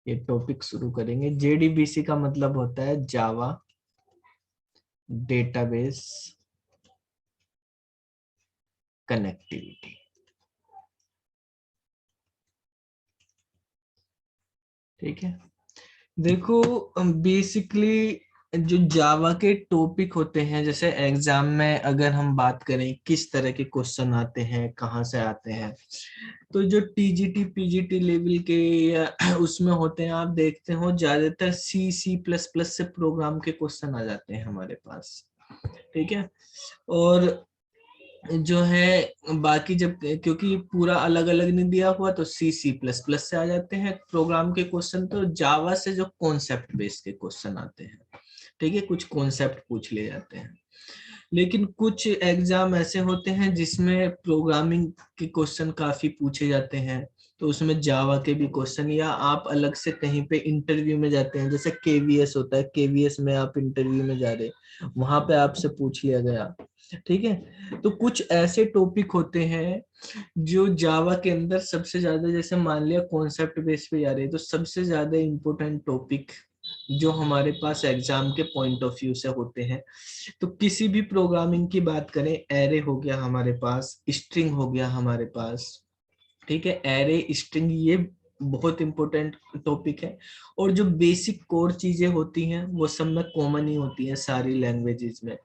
ये टॉपिक शुरू करेंगे। जेडीबीसी का मतलब होता है जावा डेटाबेस कनेक्टिविटी। ठीक है, देखो बेसिकली जो जावा के टॉपिक होते हैं, जैसे एग्जाम में अगर हम बात करें किस तरह के क्वेश्चन आते हैं, कहाँ से आते हैं, तो जो टीजीटी पीजीटी लेवल के या उसमें होते हैं, आप देखते हो ज्यादातर सी++ से प्रोग्राम के क्वेश्चन आ जाते हैं हमारे पास। ठीक है, और जो है बाकी जब, क्योंकि पूरा अलग अलग नहीं दिया हुआ, तो सी++ से आ जाते हैं प्रोग्राम के क्वेश्चन। तो जावा से जो कॉन्सेप्ट बेस्ड के क्वेश्चन आते हैं, ठीक है, कुछ कॉन्सेप्ट पूछ लिए जाते हैं। लेकिन कुछ एग्जाम ऐसे होते हैं जिसमें प्रोग्रामिंग के क्वेश्चन काफी पूछे जाते हैं, तो उसमें जावा के भी क्वेश्चन, या आप अलग से कहीं पे इंटरव्यू में जाते हैं, जैसे केवीएस होता है, केवीएस में आप इंटरव्यू में जा रहे, वहां पे आपसे पूछ लिया गया। ठीक है, तो कुछ ऐसे टॉपिक होते हैं जो जावा के अंदर सबसे ज्यादा, जैसे मान लिया कॉन्सेप्ट बेस पे जा रहे हैं, तो सबसे ज्यादा इम्पोर्टेंट टॉपिक जो हमारे पास एग्जाम के पॉइंट ऑफ व्यू से होते हैं, तो किसी भी प्रोग्रामिंग की बात करें, एरे हो गया हमारे पास, स्ट्रिंग हो गया हमारे पास। ठीक है, एरे स्ट्रिंग ये बहुत इंपॉर्टेंट टॉपिक है। और जो बेसिक कोर चीजें होती हैं वो सब में कॉमन ही होती हैं सारी लैंग्वेजेस में।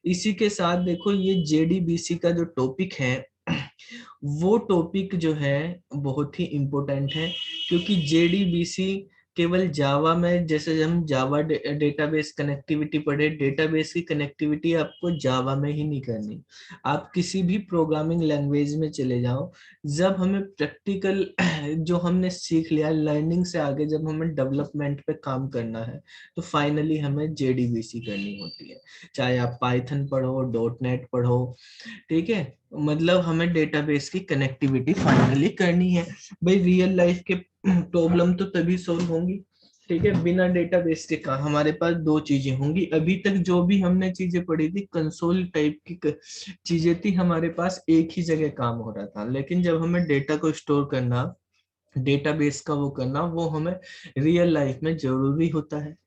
इसी के साथ देखो ये जेडीबीसी का जो टॉपिक है वो टॉपिक जो है बहुत ही इम्पोर्टेंट है, क्योंकि जेडीबीसी केवल जावा में, जैसे हम जावा डेटाबेस कनेक्टिविटी पढ़े, डेटाबेस की कनेक्टिविटी आपको जावा में ही नहीं करनी, आप किसी भी प्रोग्रामिंग लैंग्वेज में चले जाओ। जब हमें प्रैक्टिकल जो हमने सीख लिया लर्निंग से आगे, जब हमें डेवलपमेंट पे काम करना है, तो फाइनली हमें जेडीबीसी करनी होती है। चाहे आप पाइथन पढ़ो, डॉट नेट पढ़ो, ठीक है, मतलब हमें डेटाबेस की कनेक्टिविटी फाइनली करनी है। भाई रियल लाइफ के प्रॉब्लम तो तभी सोल्व होंगी, ठीक है, बिना डेटाबेस के। का हमारे पास दो चीजें होंगी, अभी तक जो भी हमने चीजें पढ़ी थी कंसोल टाइप की चीजें थी हमारे पास, एक ही जगह काम हो रहा था। लेकिन जब हमें डेटा को स्टोर करना, डेटाबेस का वो करना, वो हमें रियल लाइफ में जरूरी होता है।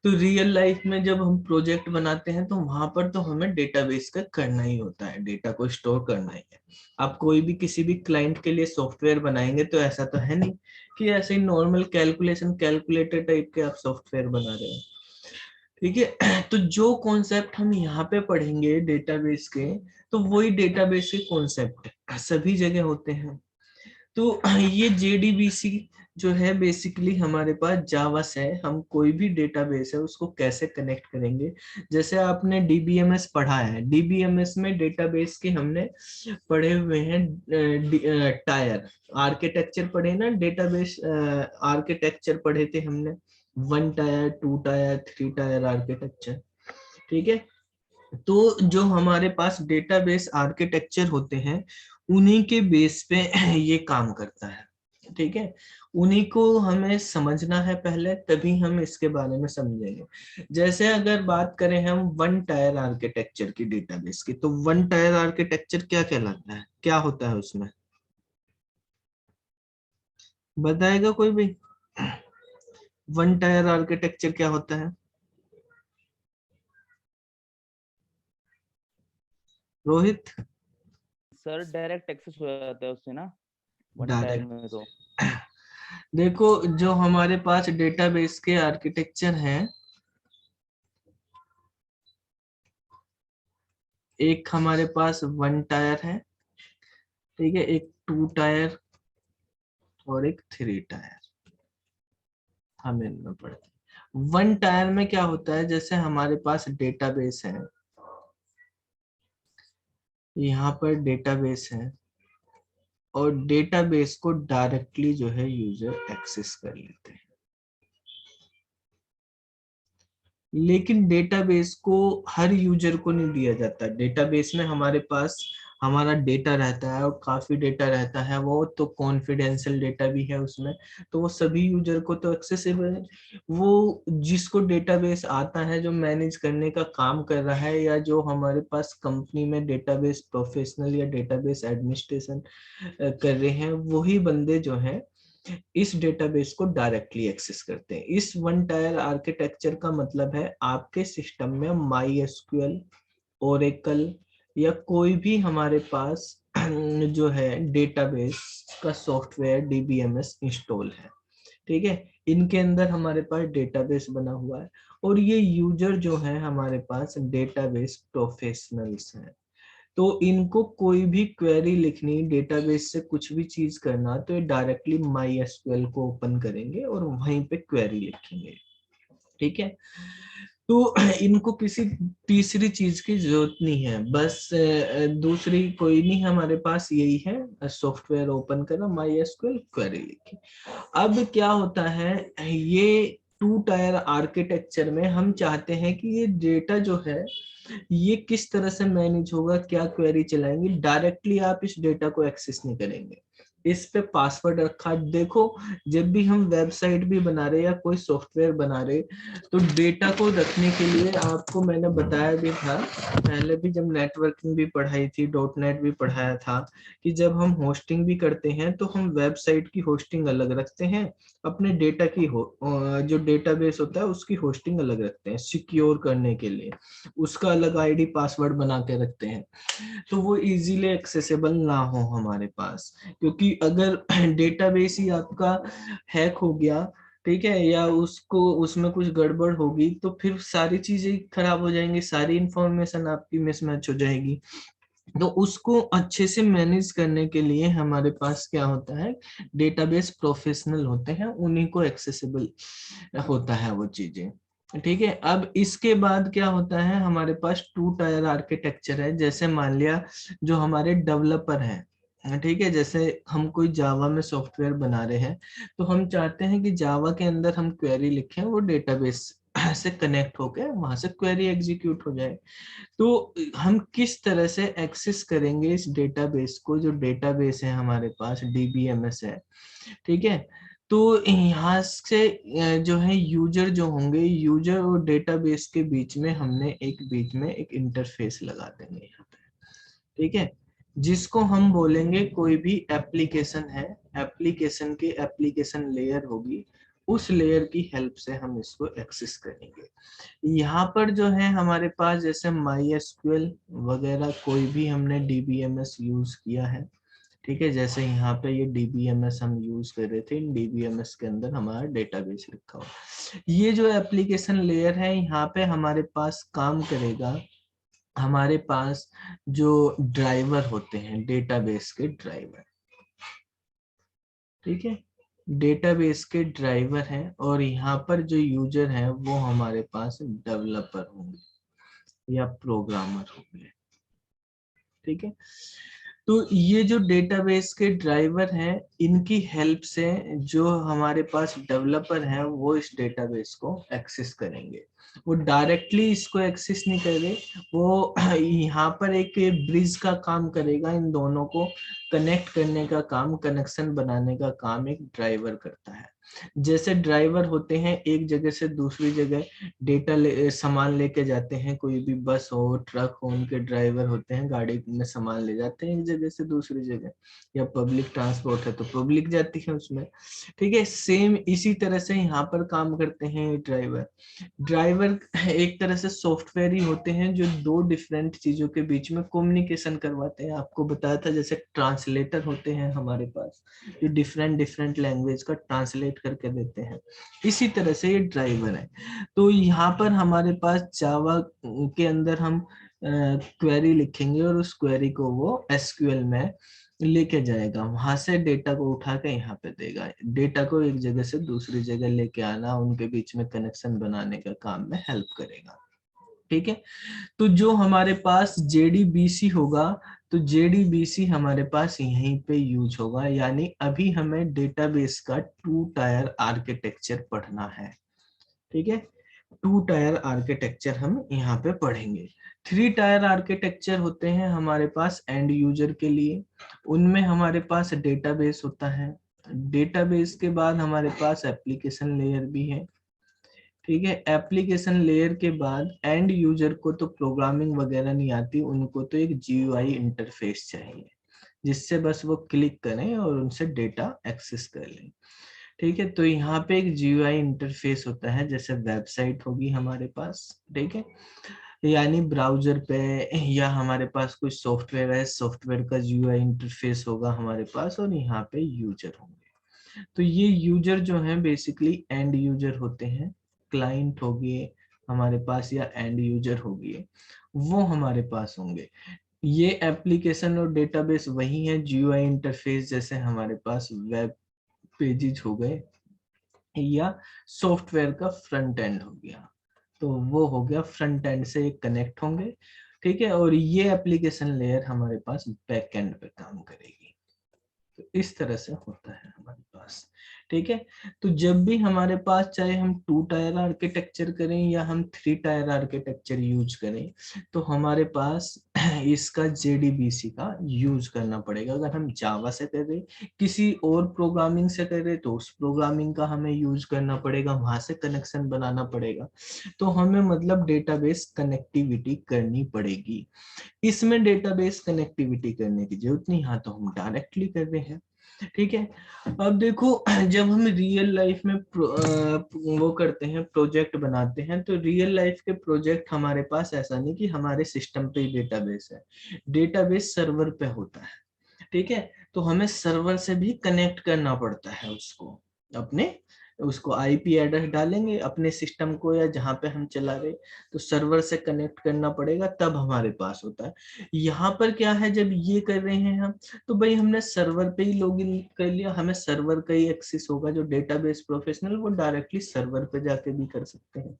तो रियल लाइफ में जब हम प्रोजेक्ट बनाते हैं, तो वहां पर तो हमें डेटाबेस का करना ही होता है, डेटा को स्टोर करना ही है। आप कोई भी किसी भी क्लाइंट के लिए सॉफ्टवेयर बनाएंगे, तो ऐसा तो है नहीं कि ऐसे ही नॉर्मल कैलकुलेशन कैलकुलेटर टाइप के आप सॉफ्टवेयर बना रहे हो। ठीक है, तो जो कॉन्सेप्ट हम यहाँ पे पढ़ेंगे डेटाबेस के, तो वही डेटाबेस के कॉन्सेप्ट सभी जगह होते हैं। तो ये जेडीबीसी जो है बेसिकली हमारे पास जावा से हम कोई भी डेटाबेस है उसको कैसे कनेक्ट करेंगे। जैसे आपने डीबीएमएस पढ़ा है, डीबीएमएस में डेटाबेस के हमने पढ़े हुए हैं टायर आर्किटेक्चर पढ़े ना, डेटाबेस आर्किटेक्चर पढ़े थे हमने, 1 टायर 2 टायर 3 टायर आर्किटेक्चर। ठीक है, तो जो हमारे पास डेटाबेस आर्किटेक्चर होते हैं उन्हीं के बेस पे ये काम करता है। ठीक है, उन्हीं को हमें समझना है पहले, तभी हम इसके बारे में समझेंगे। जैसे अगर बात करें हम 1 टायर आर्किटेक्चर की डेटाबेस की, तो 1 टायर आर्किटेक्चर क्या कहलाता है, क्या होता है उसमें, बताएगा कोई भी? 1 टायर आर्किटेक्चर क्या होता है रोहित? सर डायरेक्ट एक्सेस हो जाता है उससे ना, वन टायर डायरेक्ट, में तो। देखो जो हमारे पास डेटाबेस के आर्किटेक्चर हैं, एक हमारे पास 1 टायर है, ठीक है, एक 2 टायर और एक 3 टायर, हम इनमें पढ़ते हैं। 1 टायर में क्या होता है, जैसे हमारे पास डेटाबेस है, यहाँ पर डेटाबेस है, और डेटाबेस को डायरेक्टली जो है यूजर एक्सेस कर लेते हैं। लेकिन डेटाबेस को हर यूजर को नहीं दिया जाता। डेटाबेस में हमारे पास हमारा डेटा रहता है, और काफी डेटा रहता है, वो तो कॉन्फिडेंशियल डेटा भी है उसमें, तो वो सभी यूजर को तो एक्सेसिबल है। वो जिसको डेटाबेस आता है, जो मैनेज करने का काम कर रहा है, या जो हमारे पास कंपनी में डेटाबेस प्रोफेशनल या डेटाबेस एडमिनिस्ट्रेशन कर रहे हैं, वही बंदे जो है इस डेटाबेस को डायरेक्टली एक्सेस करते हैं। इस वन टायर आर्किटेक्चर का मतलब है आपके सिस्टम में माई एसक्यूएल, ओरेकल या कोई भी हमारे पास जो है डेटाबेस का सॉफ्टवेयर डीबीएमएस इंस्टॉल है, ठीक है। इनके अंदर हमारे पास डेटाबेस बना हुआ है और ये यूजर जो है हमारे पास डेटाबेस प्रोफेशनल्स हैं। तो इनको कोई भी क्वेरी लिखनी, डेटाबेस से कुछ भी चीज करना, तो ये डायरेक्टली माई एसक्यूएल को ओपन करेंगे और वहीं पे क्वेरी लिखेंगे, ठीक है। तो इनको किसी तीसरी चीज की जरूरत नहीं है, बस दूसरी कोई नहीं, हमारे पास यही है, सॉफ्टवेयर ओपन करा, माई एसक्यूएल, क्वेरी लिखी। अब क्या होता है, ये टू टायर आर्किटेक्चर में हम चाहते हैं कि ये डेटा जो है ये किस तरह से मैनेज होगा, क्या क्वेरी चलाएंगे। डायरेक्टली आप इस डेटा को एक्सेस नहीं करेंगे, इस पे पासवर्ड रखा। देखो, जब भी हम वेबसाइट भी बना रहे या कोई सॉफ्टवेयर बना रहे, तो डेटा को रखने के लिए आपको मैंने बताया भी था पहले भी, जब नेटवर्किंग भी पढ़ाई थी, डॉट नेट भी पढ़ाया था, कि जब हम होस्टिंग भी करते हैं तो हम वेबसाइट की होस्टिंग अलग रखते हैं, अपने डेटा की जो डेटाबेस होता है उसकी होस्टिंग अलग रखते हैं सिक्योर करने के लिए, उसका अलग आईडी पासवर्ड बना के रखते हैं, तो वो इजीली एक्सेसिबल ना हो हमारे पास। क्योंकि अगर डेटाबेस ही आपका हैक हो गया, ठीक है, या उसको उसमें कुछ गड़बड़ होगी, तो फिर सारी चीजें खराब हो जाएंगी, सारी इंफॉर्मेशन आपकी मिसमैच हो जाएगी। तो उसको अच्छे से मैनेज करने के लिए हमारे पास क्या होता है, डेटाबेस प्रोफेशनल होते हैं, उन्हीं को एक्सेसिबल होता है वो चीजें, ठीक है। अब इसके बाद क्या होता है, हमारे पास टू टायर आर्किटेक्चर है। जैसे मान लिया जो हमारे डेवलपर हैं, ठीक है, जैसे हम कोई जावा में सॉफ्टवेयर बना रहे हैं, तो हम चाहते हैं कि जावा के अंदर हम क्वेरी लिखें, वो डेटाबेस से कनेक्ट होकर वहां से क्वेरी एग्जीक्यूट हो जाए। तो हम किस तरह से एक्सेस करेंगे इस डेटाबेस को, जो डेटाबेस है हमारे पास डीबीएमएस है, ठीक है। तो यहाँ से जो है यूजर जो होंगे, यूजर और डेटाबेस के बीच में हमने एक बीच में एक इंटरफेस लगा देंगे यहाँ पे, ठीक है, जिसको हम बोलेंगे कोई भी एप्लीकेशन है, एप्लीकेशन की एप्लीकेशन लेयर होगी, उस लेयर की हेल्प से हम इसको एक्सेस करेंगे। यहाँ पर जो है हमारे पास जैसे माई एसक्यूएल वगैरह कोई भी हमने डीबीएमएस यूज किया है, ठीक है, जैसे यहाँ पे ये डीबीएमएस हम यूज कर रहे थे, डीबीएमएस के अंदर हमारा डेटाबेस लिखा हुआ। ये जो एप्लीकेशन लेयर है यहाँ पे हमारे पास काम करेगा, हमारे पास जो ड्राइवर होते हैं, डेटाबेस के ड्राइवर, ठीक है, डेटाबेस के ड्राइवर हैं, और यहाँ पर जो यूजर हैं वो हमारे पास डेवलपर होंगे या प्रोग्रामर होंगे, ठीक है। तो ये जो डेटाबेस के ड्राइवर हैं, इनकी हेल्प से जो हमारे पास डेवलपर हैं वो इस डेटाबेस को एक्सेस करेंगे। वो डायरेक्टली इसको एक्सेस नहीं करेंगे, वो यहाँ पर एक ब्रिज का काम करेगा, इन दोनों को कनेक्ट करने का काम, कनेक्शन बनाने का काम एक ड्राइवर करता है। जैसे ड्राइवर होते हैं एक जगह से दूसरी जगह सामान लेके जाते हैं, कोई भी बस हो, ट्रक हो, उनके ड्राइवर होते हैं, गाड़ी में सामान ले जाते हैं एक जगह से दूसरी जगह, या पब्लिक ट्रांसपोर्ट है तो पब्लिक जाती है उसमें, ठीक है। सेम इसी तरह से यहाँ पर काम करते हैं ड्राइवर। ड्राइवर एक तरह से सॉफ्टवेयर ही होते हैं जो दो डिफरेंट चीजों के बीच में कम्युनिकेशन करवाते हैं। आपको बताया था जैसे ट्रांसलेटर होते हैं हमारे पास, जो डिफरेंट डिफरेंट लैंग्वेज का ट्रांसलेट करके देते हैं, इसी तरह से ये ड्राइवर है। तो यहाँ पर हमारे पास जावा के अंदर हम क्वेरी लिखेंगे और उस क्वेरी को वो एसक्यूएल में लेके जाएगा, वहां से डेटा को उठा के यहाँ पे देगा, डेटा को एक जगह से दूसरी जगह लेके आना, उनके बीच में कनेक्शन बनाने का काम में हेल्प करेगा, ठीक है। तो जो हमारे पास जेडीबीसी होगा, तो जेडीबीसी हमारे पास यहीं पे यूज होगा, यानी अभी हमें डेटाबेस का टू टायर आर्किटेक्चर पढ़ना है, ठीक है। टू टायर आर्किटेक्चर हम यहाँ पे पढ़ेंगे। थ्री टायर आर्किटेक्चर होते हैं हमारे पास एंड यूजर के लिए, उनमें हमारे पास डेटाबेस होता है, डेटाबेस के बाद हमारे पास एप्लीकेशन लेयर भी है, ठीक है। एप्लीकेशन लेयर के बाद एंड यूजर को तो प्रोग्रामिंग वगैरह नहीं आती, उनको तो एक जीयूआई इंटरफेस चाहिए जिससे बस वो क्लिक करें और उनसे डेटा एक्सेस कर लें। ठीक है। तो यहाँ पे एक GUI इंटरफेस होता है, जैसे वेबसाइट होगी हमारे पास, ठीक है, यानी ब्राउजर पे या हमारे पास कोई सॉफ्टवेयर है, सॉफ्टवेयर का GUI इंटरफेस होगा हमारे पास, और यहाँ पे यूजर होंगे। तो ये यूजर जो है बेसिकली एंड यूजर होते हैं, क्लाइंट हो गए हमारे पास या एंड यूजर हो गए, वो हमारे पास होंगे। ये एप्लीकेशन और डेटाबेस वही है, GUI इंटरफेस जैसे हमारे पास वेब पेजेस हो गए या सॉफ्टवेयर का फ्रंट एंड हो गया, तो वो हो गया फ्रंट एंड से कनेक्ट होंगे, ठीक है। और ये एप्लीकेशन लेयर हमारे पास बैक एंड पे काम करेगी। तो इस तरह से होता है हमारे पास, ठीक है। तो जब भी हमारे पास, चाहे हम 2 टायर आर्किटेक्चर करें या हम 3 टायर आर्किटेक्चर यूज करें, तो हमारे पास इसका JDBC का यूज करना पड़ेगा। अगर हम जावा से कर रहे, किसी और प्रोग्रामिंग से कर रहे, तो उस प्रोग्रामिंग का हमें यूज करना पड़ेगा, वहां से कनेक्शन बनाना पड़ेगा। तो हमें मतलब डेटाबेस कनेक्टिविटी करनी पड़ेगी। इसमें डेटाबेस कनेक्टिविटी करने की जरूरत नहीं, हाँ तो हम डायरेक्टली कर रहे हैं, ठीक है। अब देखो, जब हम रियल लाइफ में वो करते हैं, प्रोजेक्ट बनाते हैं, तो रियल लाइफ के प्रोजेक्ट हमारे पास ऐसा नहीं कि हमारे सिस्टम पे ही डेटाबेस है, डेटाबेस सर्वर पे होता है, ठीक है। तो हमें सर्वर से भी कनेक्ट करना पड़ता है उसको, अपने उसको IP एड्रेस डालेंगे अपने सिस्टम को या जहाँ पे हम चला रहे, तो सर्वर से कनेक्ट करना पड़ेगा, तब हमारे पास होता है। यहाँ पर क्या है, जब ये कर रहे हैं हम, तो भाई हमने सर्वर पे ही लॉगिन कर लिया, हमें सर्वर का ही एक्सेस होगा। जो डेटाबेस प्रोफेशनल वो डायरेक्टली सर्वर पे जाके भी कर सकते हैं,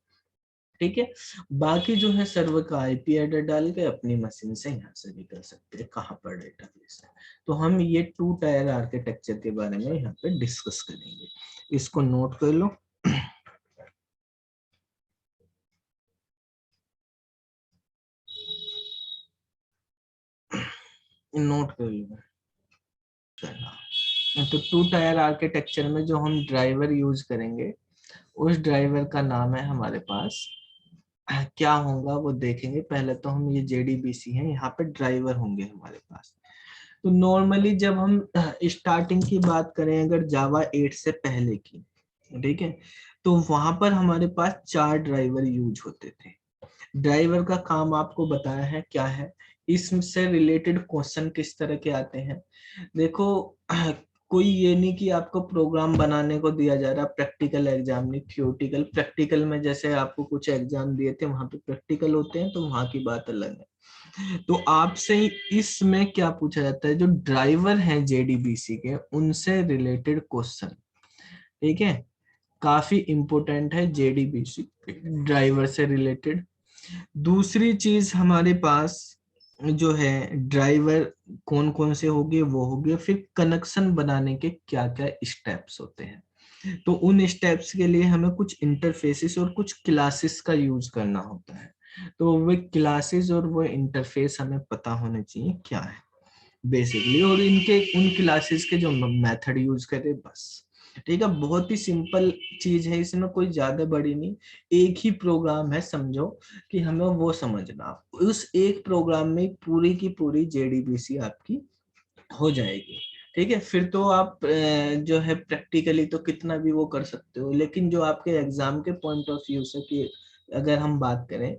ठीक है। बाकी जो है सर्वर का IP एड्रेस डाल के अपनी मशीन से यहाँ से भी कर सकते हैं कहाँ पर डेटाबेस है। तो हम ये 2 टायर आर्किटेक्चर के बारे में यहाँ पे डिस्कस करेंगे, इसको नोट कर लो। नोट कर लो करना। तो 2 टायर आर्किटेक्चर में जो हम ड्राइवर यूज करेंगे, उस ड्राइवर का नाम है हमारे पास, क्या होगा वो देखेंगे। पहले तो हम ये JDBC है, यहाँ पे ड्राइवर होंगे हमारे पास। तो नॉर्मली जब हम स्टार्टिंग की बात करें, अगर जावा 8 से पहले की, ठीक है, तो वहां पर हमारे पास 4 ड्राइवर यूज होते थे। ड्राइवर का काम आपको बताया है क्या है, इससे रिलेटेड क्वेश्चन किस तरह के आते हैं। देखो, कोई ये नहीं कि आपको प्रोग्राम बनाने को दिया जा रहा, प्रैक्टिकल एग्जाम नहीं, थियोरटिकल। प्रैक्टिकल में जैसे आपको कुछ एग्जाम दिए थे, वहां पे प्रैक्टिकल होते हैं, तो वहां की बात अलग है। तो आपसे इसमें क्या पूछा जाता है, जो ड्राइवर हैं JDBC के, उनसे रिलेटेड क्वेश्चन, ठीक है, काफी इंपोर्टेंट है JDBC ड्राइवर से रिलेटेड। दूसरी चीज हमारे पास जो है, ड्राइवर कौन कौन से होंगे वो हो गए, फिर कनेक्शन बनाने के क्या क्या स्टेप्स होते हैं। तो उन स्टेप्स के लिए हमें कुछ इंटरफेसेस और कुछ क्लासेस का यूज करना होता है। तो वे क्लासेस और वो इंटरफेस हमें पता होने चाहिए क्या है बेसिकली, और इनके उन क्लासेस के जो मेथड यूज करें बस, ठीक है। बहुत ही सिंपल चीज है, इसमें कोई ज्यादा बड़ी नहीं, एक ही प्रोग्राम है, समझो कि हमें वो समझना। उस एक प्रोग्राम में पूरी की पूरी JDBC आपकी हो जाएगी, ठीक है। फिर तो आप जो है प्रैक्टिकली तो कितना भी वो कर सकते हो, लेकिन जो आपके एग्जाम के पॉइंट ऑफ व्यू से कि अगर हम बात करें,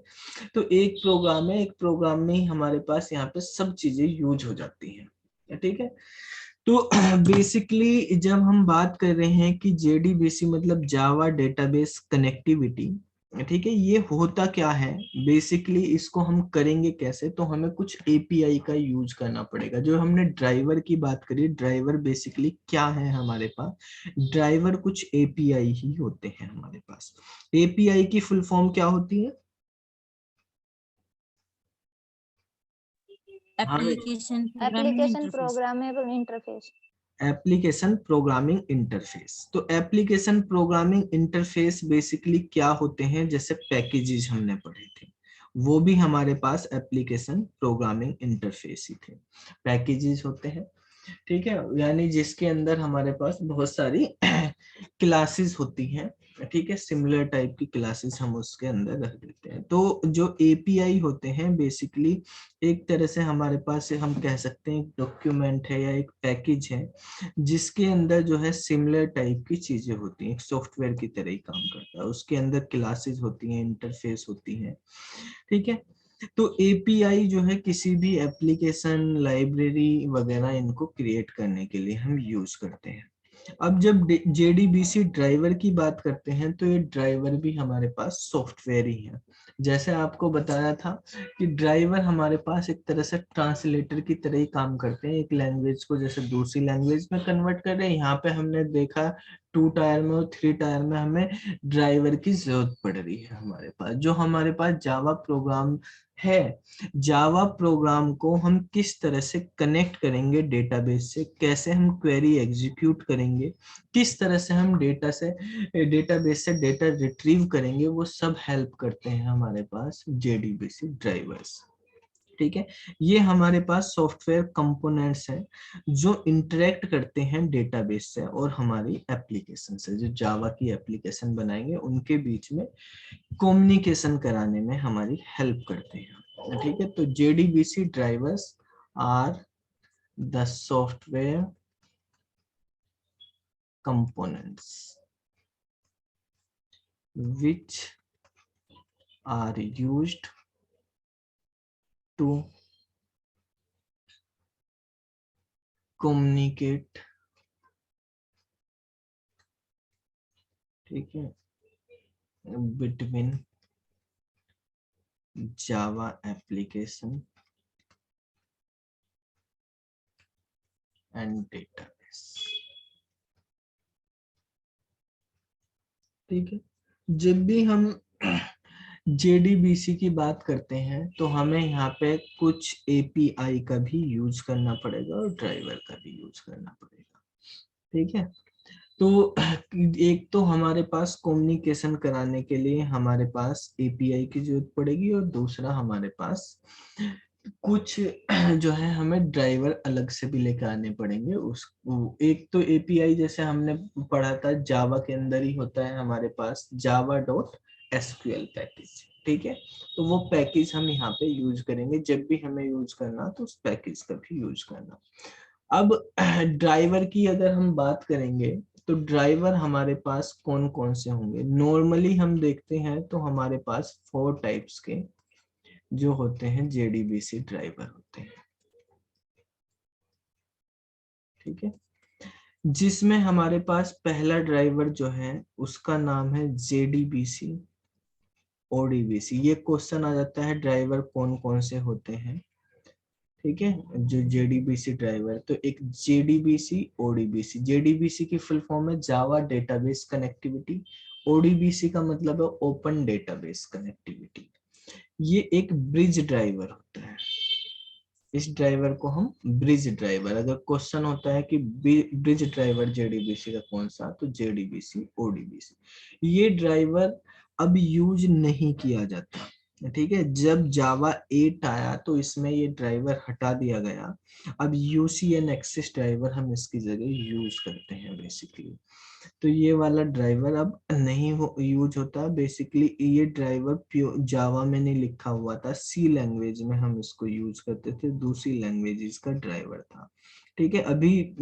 तो एक प्रोग्राम है, एक प्रोग्राम में ही हमारे पास यहाँ पे सब चीजें यूज हो जाती हैं, ठीक है। तो बेसिकली जब हम बात कर रहे हैं कि JDBC मतलब जावा डेटाबेस कनेक्टिविटी, ठीक है, ये होता क्या है बेसिकली, इसको हम करेंगे कैसे, तो हमें कुछ API का यूज करना पड़ेगा। जो हमने ड्राइवर की बात करी, ड्राइवर बेसिकली क्या है हमारे पास, ड्राइवर कुछ API ही होते हैं हमारे पास। API की फुल फॉर्म क्या होती है? Application programming application interface. Programmable interface. Application programming interface. तो एप्लीकेशन प्रोग्रामिंग इंटरफेस बेसिकली क्या होते हैं, जैसे पैकेजेस हमने पढ़े थे, वो भी हमारे पास एप्लीकेशन प्रोग्रामिंग इंटरफेस ही थे, पैकेजेस होते हैं, ठीक है। यानी जिसके अंदर हमारे पास बहुत सारी क्लासेस होती हैं, ठीक है, सिमिलर टाइप की क्लासेस हम उसके अंदर रख देते हैं। तो जो एपीआई होते हैं बेसिकली एक तरह से हमारे पास हम कह सकते हैं एक डॉक्यूमेंट है या एक पैकेज है जिसके अंदर जो है सिमिलर टाइप की चीजें होती हैं, एक सॉफ्टवेयर की तरह ही काम करता है, उसके अंदर क्लासेस होती हैं, इंटरफेस होती हैं। ठीक है, तो एपीआई जो है किसी भी एप्लीकेशन, लाइब्रेरी वगैरह इनको क्रिएट करने के लिए हम यूज करते हैं। अब जब जेडीबीसी ड्राइवर की बात करते हैं तो ये ड्राइवर भी हमारे पास सॉफ्टवेयर ही है। जैसे आपको बताया था कि ड्राइवर हमारे पास एक तरह से ट्रांसलेटर की तरह ही काम करते हैं, एक लैंग्वेज को जैसे दूसरी लैंग्वेज में कन्वर्ट कर रहे हैं। यहाँ पे हमने देखा 2 टायर में और 3 टायर में हमें ड्राइवर की जरूरत पड़ रही है हमारे पास। जो हमारे पास जावा प्रोग्राम है, जावा प्रोग्राम को हम किस तरह से कनेक्ट करेंगे डेटाबेस से, कैसे हम क्वेरी एग्जीक्यूट करेंगे, किस तरह से हम डेटाबेस से डेटा रिट्रीव करेंगे, वो सब हेल्प करते हैं हमारे पास जेडीबीसी ड्राइवर्स। ठीक है, ये हमारे पास सॉफ्टवेयर कंपोनेंट्स हैं जो इंटरेक्ट करते हैं डेटाबेस से और हमारी एप्लीकेशन से। जो जावा की एप्लीकेशन बनाएंगे उनके बीच में कम्युनिकेशन कराने में हमारी हेल्प करते हैं। ठीक है, तो JDBC drivers are the software components which are used to communicate, ठीक है, between Java application and database। ठीक है, जब भी हम जेडीबीसी की बात करते हैं तो हमें यहाँ पे कुछ एपीआई का भी यूज करना पड़ेगा और ड्राइवर का भी यूज करना पड़ेगा। ठीक है, तो एक तो हमारे पास कम्युनिकेशन कराने के लिए हमारे पास एपीआई की जरूरत पड़ेगी और दूसरा हमारे पास कुछ जो है हमें ड्राइवर अलग से भी लेकर आने पड़ेंगे। उस एक तो एपीआई जैसे हमने पढ़ा था जावा के अंदर ही होता है हमारे पास java.sql पैकेज। ठीक है, तो वो पैकेज हम यहाँ पे यूज करेंगे, जब भी हमें यूज करना तो उस पैकेज का भी यूज करना। अब ड्राइवर की अगर हम बात करेंगे तो ड्राइवर हमारे पास कौन कौन से होंगे। नॉर्मली हम देखते हैं तो हमारे पास 4 टाइप्स के जो होते हैं जेडीबीसी ड्राइवर होते हैं। ठीक है, जिसमें हमारे पास पहला ड्राइवर जो है उसका नाम है जेडीबीसी ओडीबीसी। ये क्वेश्चन आ जाता है ड्राइवर कौन कौन से होते हैं। ठीक है, जो जेडीबीसी ड्राइवर, तो एक जेडीबीसी ओडीबीसी। जेडीबीसी की फुल फॉर्म है जावा डेटाबेस कनेक्टिविटी, ओडीबीसी का मतलब है ओपन डेटाबेस कनेक्टिविटी। ये एक ब्रिज ड्राइवर होता है, इस ड्राइवर को हम ब्रिज ड्राइवर, अगर क्वेश्चन होता है कि ब्रिज ड्राइवर जेडीबीसी का कौन सा, तो जेडीबीसी ओडीबीसी। ये ड्राइवर अब यूज नहीं किया जाता। ठीक है, जब जावा 8 आया तो इसमें ये ड्राइवर हटा दिया गया। अब यूसीएन एक्सेस ड्राइवर हम इसकी जगह यूज करते हैं बेसिकली। तो ये वाला ड्राइवर अब नहीं यूज होता। बेसिकली ये ड्राइवर प्योर जावा में नहीं लिखा हुआ था, सी लैंग्वेज में हम इसको यूज करते थे, दूसरी लैंग्वेज का ड्राइवर था। ठीक है, अभी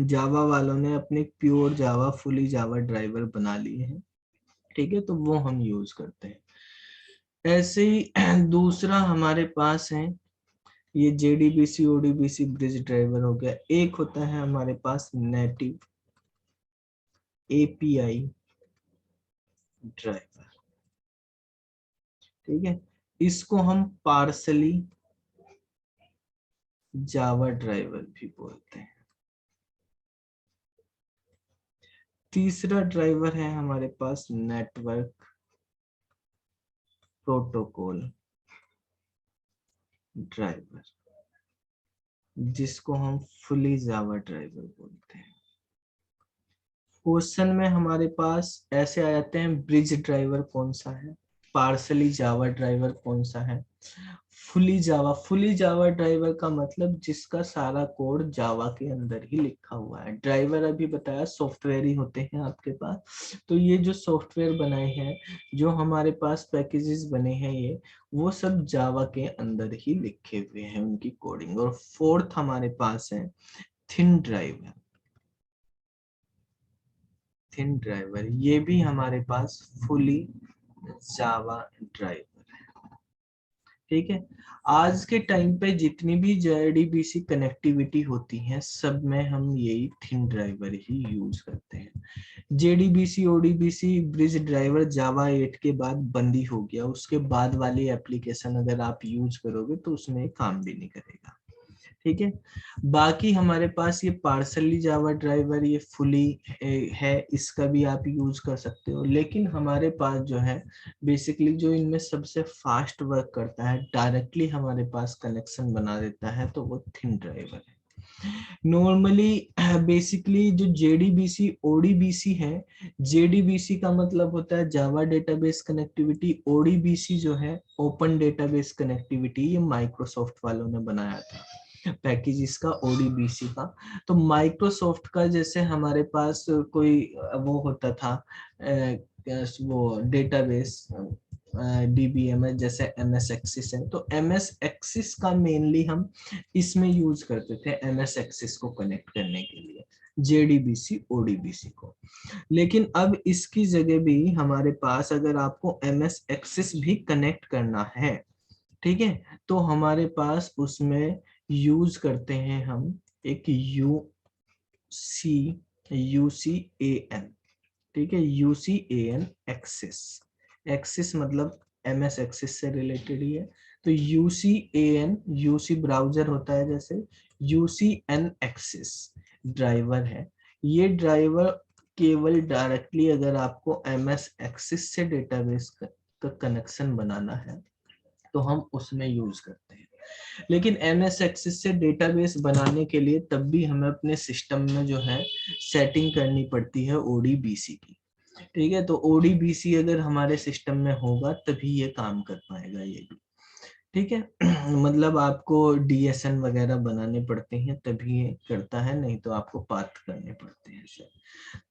जावा वालों ने अपने प्योर जावा, फुली जावा ड्राइवर बना लिए हैं। ठीक है, तो वो हम यूज करते हैं। ऐसे ही दूसरा हमारे पास है ये जेडीबीसी ओडीबीसी ब्रिज ड्राइवर हो गया। एक होता है हमारे पास नेटिव एपीआई ड्राइवर। ठीक है, इसको हम पार्सली जावा ड्राइवर भी बोलते हैं। तीसरा ड्राइवर है हमारे पास नेटवर्क प्रोटोकॉल ड्राइवर, जिसको हम फुली जावा ड्राइवर बोलते हैं। क्वेश्चन में हमारे पास ऐसे आ जाते हैं, ब्रिज ड्राइवर कौन सा है, पार्सली जावा ड्राइवर कौन सा है, फुली जावा ड्राइवर का मतलब जिसका सारा कोड जावा के अंदर ही लिखा हुआ है। ड्राइवर अभी बताया सॉफ्टवेयर ही होते हैं आपके पास। तो ये जो सॉफ्टवेयर बनाए हैं, जो हमारे पास पैकेजेस बने हैं, ये वो सब जावा के अंदर ही लिखे हुए हैं उनकी कोडिंग। और फोर्थ हमारे पास है थिन ड्राइवर। थिन ड्राइवर ये भी हमारे पास फुली जावा ड्राइवर है। ठीक है, आज के टाइम पे जितनी भी JDBC कनेक्टिविटी होती है सब में हम यही थिन ड्राइवर ही यूज करते हैं। JDBC ODBC ब्रिज ड्राइवर जावा 8 के बाद बंद ही हो गया। उसके बाद वाली एप्लीकेशन अगर आप यूज करोगे तो उसमें काम भी नहीं करेगा। ठीक है, बाकी हमारे पास ये पार्सली जावा ड्राइवर ये फुली है, इसका भी आप यूज कर सकते हो। लेकिन हमारे पास जो है बेसिकली जो इनमें सबसे फास्ट वर्क करता है, डायरेक्टली हमारे पास कनेक्शन बना देता है, तो वो थिन ड्राइवर है। नॉर्मली बेसिकली जो JDBC ODBC है, JDBC का मतलब होता है जावा डेटाबेस कनेक्टिविटी, ODBC जो है ओपन डेटाबेस कनेक्टिविटी, ये माइक्रोसॉफ्ट वालों ने बनाया था पैकेज इसका ODBC का। तो माइक्रोसॉफ्ट का जैसे हमारे पास कोई वो होता था वो डेटाबेस DBMS जैसे MS एक्सिस है, तो MS एक्सिस का मेनली हम इसमें यूज करते थे MS एक्सिस को कनेक्ट करने के लिए JDBC ODBC को। लेकिन अब इसकी जगह भी हमारे पास अगर आपको MS एक्सिस भी कनेक्ट करना है, ठीक है, तो हमारे पास उसमें यूज करते हैं हम एक UCAN। ठीक है, UCAN एक्सिस। एक्सिस मतलब MS एक्सिस से रिलेटेड ही है। तो UCAN UC ब्राउजर होता है जैसे, UCN एक्सिस ड्राइवर है। ये ड्राइवर केवल डायरेक्टली अगर आपको MS एक्सिस से डेटाबेस का कनेक्शन बनाना है तो हम उसमें यूज करते हैं। लेकिन MS एक्सिस से डेटाबेस बनाने के लिए तब भी हमें अपने सिस्टम में जो है सेटिंग करनी पड़ती है ODBC की। ठीक है, तो ODBC अगर हमारे सिस्टम में होगा तभी ये काम कर पाएगा ये भी। ठीक है मतलब आपको DSN वगैरह बनाने पड़ते हैं तभी ये करता है, नहीं तो आपको पाथ करने पड़ते हैं सर।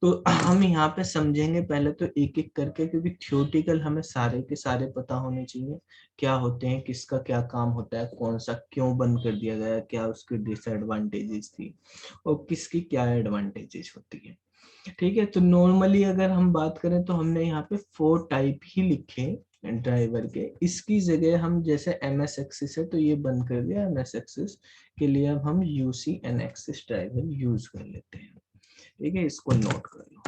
तो हम यहाँ पे समझेंगे पहले तो एक एक करके, क्योंकि थ्योरेटिकल हमें सारे के सारे पता होने चाहिए, क्या होते हैं, किसका क्या काम होता है, कौन सा क्यों बंद कर दिया गया, क्या उसकी डिसएडवांटेजेस थी और किसकी क्या एडवांटेजेस होती है। ठीक है, तो नॉर्मली अगर हम बात करें तो हमने यहाँ पे 4 टाइप ही लिखे ड्राइवर के। इसकी जगह हम जैसे MS एक्सिस है तो ये बंद कर दिया, MS एक्सिस के लिए अब हम UCN एक्सिस ड्राइवर यूज कर लेते हैं। ठीक है, इसको नोट कर लो।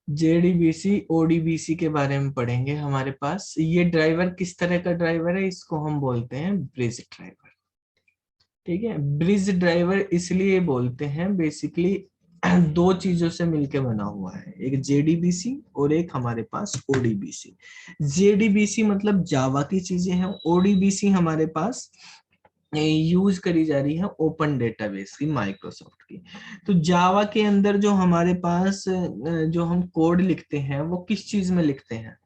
JDBC ODBC के बारे में पढ़ेंगे। हमारे पास ये ड्राइवर किस तरह का ड्राइवर है, इसको हम बोलते हैं ब्रिज ड्राइवर। ठीक है, ब्रिज ड्राइवर इसलिए बोलते हैं बेसिकली दो चीजों से मिलके बना हुआ है, एक JDBC और एक हमारे पास ODBC। JDBC मतलब जावा की चीजें हैं, ODBC हमारे पास यूज करी जा रही है ओपन डेटाबेस की, माइक्रोसॉफ्ट की। तो जावा के अंदर जो हमारे पास जो हम कोड लिखते हैं वो किस चीज में लिखते हैं,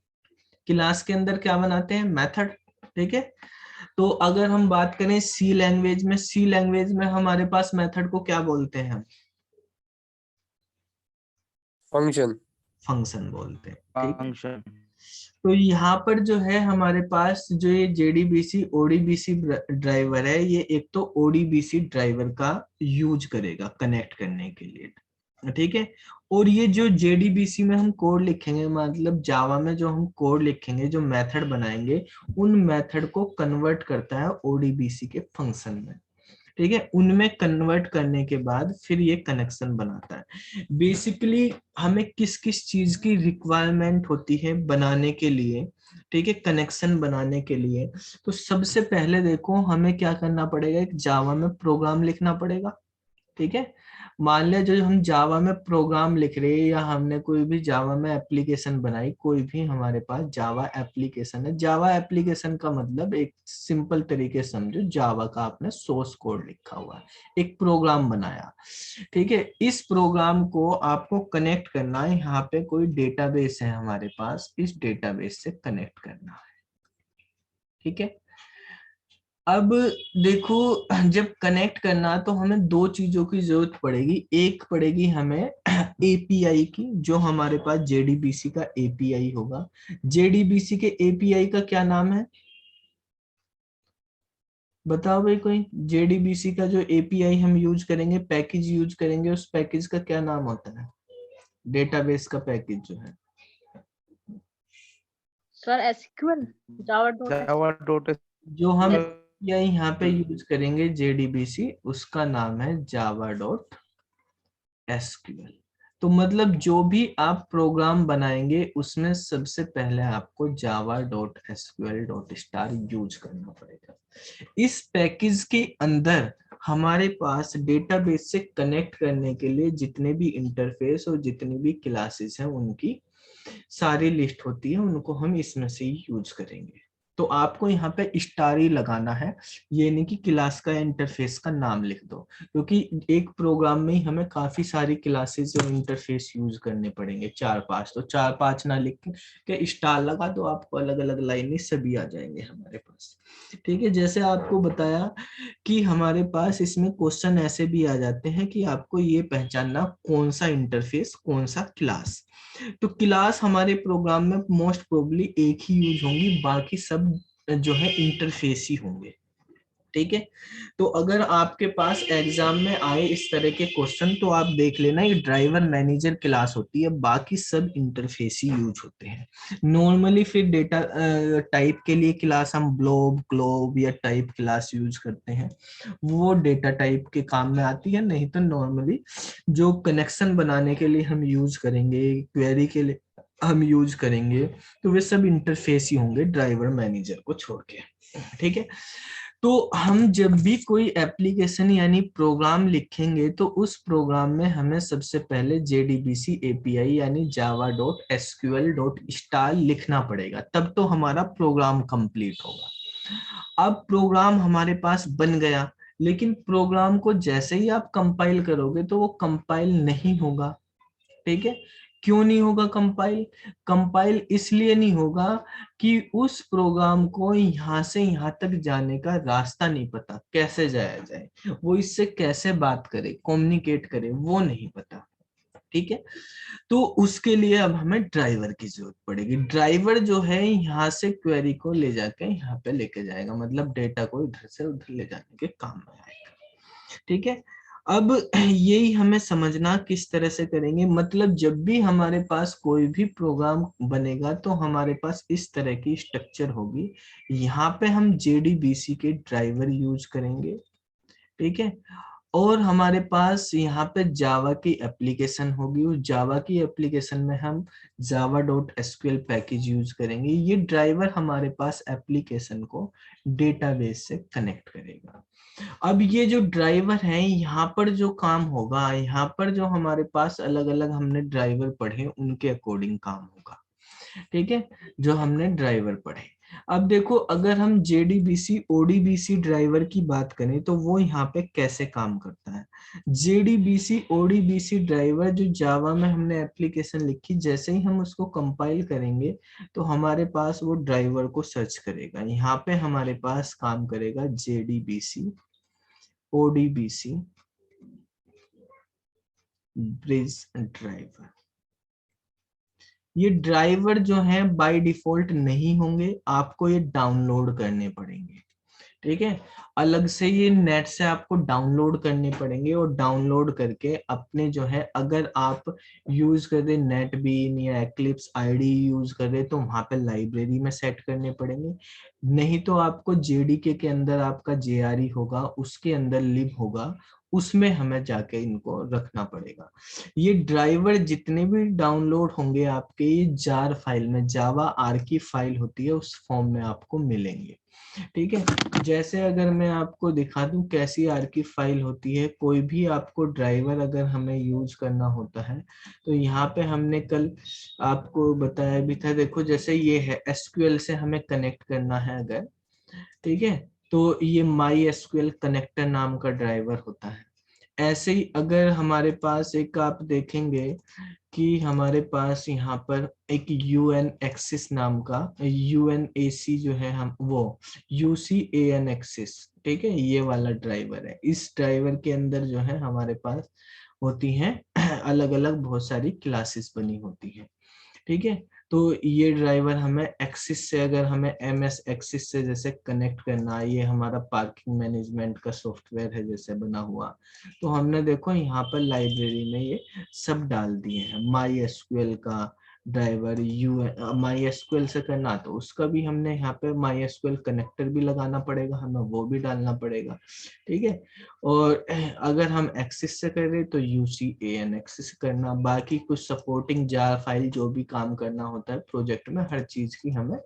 क्लास के अंदर क्या बनाते हैं, मेथड। ठीक है, तो अगर हम बात करें सी लैंग्वेज में, सी लैंग्वेज में हमारे पास मेथड को क्या बोलते हैं, फंक्शन। फंक्शन बोलते हैं। ठीक है, फंक्शन। तो यहाँ पर जो है हमारे पास जो ये JDBC ODBC ड्राइवर है, ये एक तो ODBC ड्राइवर का यूज करेगा कनेक्ट करने के लिए। ठीक है, और ये जो JDBC में हम कोड लिखेंगे, मतलब जावा में जो हम कोड लिखेंगे, जो मेथड बनाएंगे, उन मेथड को कन्वर्ट करता है ODBC के फंक्शन में। ठीक है, उनमें कन्वर्ट करने के बाद फिर ये कनेक्शन बनाता है। बेसिकली हमें किस किस चीज की रिक्वायरमेंट होती है बनाने के लिए, ठीक है, कनेक्शन बनाने के लिए। तो सबसे पहले देखो हमें क्या करना पड़ेगा, एक जावा में प्रोग्राम लिखना पड़ेगा। ठीक है, मान लिया जो हम जावा में प्रोग्राम लिख रहे हैं या हमने कोई भी जावा में एप्लीकेशन बनाई, कोई भी हमारे पास जावा एप्लीकेशन है। जावा एप्लीकेशन का मतलब एक सिंपल तरीके से समझो, जावा का आपने सोर्स कोड लिखा हुआ है, एक प्रोग्राम बनाया। ठीक है, इस प्रोग्राम को आपको कनेक्ट करना है, यहाँ पे कोई डेटाबेस है हमारे पास, इस डेटाबेस से कनेक्ट करना है। ठीक है, अब देखो, जब कनेक्ट करना तो हमें दो चीजों की जरूरत पड़ेगी। एक पड़ेगी हमें एपीआई की, जो हमारे पास जेडीबीसी का एपीआई होगा। जेडीबीसी के एपीआई का क्या नाम है, बताओ भाई कोई। जेडीबीसी का जो एपीआई हम यूज करेंगे, पैकेज यूज करेंगे, उस पैकेज का क्या नाम होता है, डेटाबेस का पैकेज जो है। सर एसक्यूएल जावा जावा डॉट जो हम एस एपीआई यहाँ पे यूज करेंगे जेडीबीसी, उसका नाम है जावा डॉट एसक्यूएल। तो मतलब जो भी आप प्रोग्राम बनाएंगे उसमें सबसे पहले आपको Java dot SQL dot star use करना पड़ेगा। इस पैकेज के अंदर हमारे पास डेटाबेस से कनेक्ट करने के लिए जितने भी इंटरफेस और जितनी भी क्लासेस हैं उनकी सारी लिस्ट होती है, उनको हम इसमें से ही यूज करेंगे। तो आपको यहाँ पे स्टार ही लगाना है, ये नहीं कि क्लास का इंटरफेस का नाम लिख दो, क्योंकि एक प्रोग्राम में ही हमें काफी सारी क्लासेस और इंटरफेस यूज करने पड़ेंगे, 4-5। तो 4-5 ना लिख के स्टार लगा दो, आपको अलग अलग लाइन सभी आ जाएंगे हमारे पास। ठीक है, जैसे आपको बताया कि हमारे पास इसमें क्वेश्चन ऐसे भी आ जाते हैं कि आपको ये पहचानना कौन सा इंटरफेस कौन सा क्लास। तो क्लास हमारे प्रोग्राम में मोस्ट प्रोबेबली एक ही यूज होंगी, बाकी सब जो है इंटरफेस ही होंगे। ठीक है, तो अगर आपके पास एग्जाम में आए इस तरह के क्वेश्चन तो आप देख लेना, ये ड्राइवर मैनेजर क्लास होती है, बाकी सब इंटरफेस ही यूज होते हैं नॉर्मली। फिर डेटा टाइप के लिए क्लास हम ब्लोब, ग्लोब या टाइप क्लास यूज करते हैं, वो डेटा टाइप के काम में आती है। नहीं तो नॉर्मली जो कनेक्शन बनाने के लिए हम यूज करेंगे, क्वेरी के लिए हम यूज करेंगे, तो वे सब इंटरफेस ही होंगे ड्राइवर मैनेजर को छोड़ के। ठीक है, तो हम जब भी कोई एप्लीकेशन यानी प्रोग्राम लिखेंगे तो उस प्रोग्राम में हमें सबसे पहले जेडीबीसी एपीआई यानी Java dot SQL dot star लिखना पड़ेगा, तब तो हमारा प्रोग्राम कंप्लीट होगा। अब प्रोग्राम हमारे पास बन गया, लेकिन प्रोग्राम को जैसे ही आप कंपाइल करोगे तो वो कंपाइल नहीं होगा। ठीक है, क्यों नहीं होगा कंपाइल? कंपाइल इसलिए नहीं होगा कि उस प्रोग्राम को यहाँ से यहाँ तक जाने का रास्ता नहीं पता, कैसे जाया जाए, वो इससे कैसे बात करे, कम्युनिकेट करे, वो नहीं पता। ठीक है, तो उसके लिए अब हमें ड्राइवर की जरूरत पड़ेगी। ड्राइवर जो है यहाँ से क्वेरी को ले जाके यहाँ पे लेके जाएगा, मतलब डेटा को इधर से उधर ले जाने के काम में आएगा। ठीक है, अब यही हमें समझना किस तरह से करेंगे। मतलब जब भी हमारे पास कोई भी प्रोग्राम बनेगा तो हमारे पास इस तरह की स्ट्रक्चर होगी। यहाँ पे हम जेडीबीसी के ड्राइवर यूज करेंगे। ठीक है, और हमारे पास यहाँ पे जावा की एप्लीकेशन होगी, उस जावा की एप्लीकेशन में हम Java dot SQL package use करेंगे। ये ड्राइवर हमारे पास एप्लीकेशन को डेटाबेस से कनेक्ट करेगा। अब ये जो ड्राइवर है, यहाँ पर जो काम होगा, यहाँ पर जो हमारे पास अलग अलग हमने ड्राइवर पढ़े उनके अकॉर्डिंग काम होगा। ठीक है, जो हमने ड्राइवर पढ़े। अब देखो, अगर हम जेडीबीसी ओडीबीसी ड्राइवर की बात करें तो वो यहाँ पे कैसे काम करता है। जेडीबीसी ओडीबीसी ड्राइवर जो जावा में हमने एप्लीकेशन लिखी, जैसे ही हम उसको कंपाइल करेंगे तो हमारे पास वो ड्राइवर को सर्च करेगा। यहाँ पे हमारे पास काम करेगा जेडीबीसी ओडीबीसी ब्रिज ड्राइवर। ये ड्राइवर जो है बाय डिफॉल्ट नहीं होंगे, आपको ये डाउनलोड करने पड़ेंगे। ठीक है, अलग से ये नेट से आपको डाउनलोड करने पड़ेंगे, और डाउनलोड करके अपने जो है, अगर आप यूज कर रहे नेटबीन या एक्लिप्स आईडी यूज कर रहे तो वहां पे लाइब्रेरी में सेट करने पड़ेंगे। नहीं तो आपको जेडीके के अंदर आपका जेआरई होगा, उसके अंदर लिब होगा, उसमें हमें जाके इनको रखना पड़ेगा। ये ड्राइवर जितने भी डाउनलोड होंगे आपके, ये जार फाइल में, जावा आर्की फाइल होती है उस फॉर्म में आपको मिलेंगे। ठीक है, जैसे अगर मैं आपको दिखा दूं कैसी आर्की फाइल होती है, कोई भी आपको ड्राइवर अगर हमें यूज करना होता है तो यहाँ पे हमने कल आपको बताया भी था। देखो, जैसे ये है एसक्यूएल से हमें कनेक्ट करना है अगर, ठीक है, तो ये माई एसक्यूएल कनेक्टर नाम का ड्राइवर होता है। ऐसे ही अगर हमारे पास एक आप देखेंगे कि हमारे पास यहाँ पर एक UN एक्सिस नाम का UNAC जो है, हम वो UCAN एक्सिस, ठीक है, ये वाला ड्राइवर है। इस ड्राइवर के अंदर जो है हमारे पास होती हैं अलग अलग बहुत सारी क्लासेस बनी होती हैं, ठीक है। तो ये ड्राइवर हमें एक्सिस से, अगर हमें MS एक्सिस से जैसे कनेक्ट करना, ये हमारा पार्किंग मैनेजमेंट का सॉफ्टवेयर है जैसे बना हुआ, तो हमने देखो यहाँ पर लाइब्रेरी में ये सब डाल दिए हैं। MySQL का ड्राइवर MySQL से करना, तो उसका भी हमने यहाँ पे MySQL कनेक्टर भी लगाना पड़ेगा, हमें वो भी डालना पड़ेगा, ठीक है। और अगर हम एक्सिस से कर रहे तो UCAN एक्सिस करना, बाकी कुछ सपोर्टिंग जार फाइल जो भी काम करना होता है प्रोजेक्ट में, हर चीज की हमें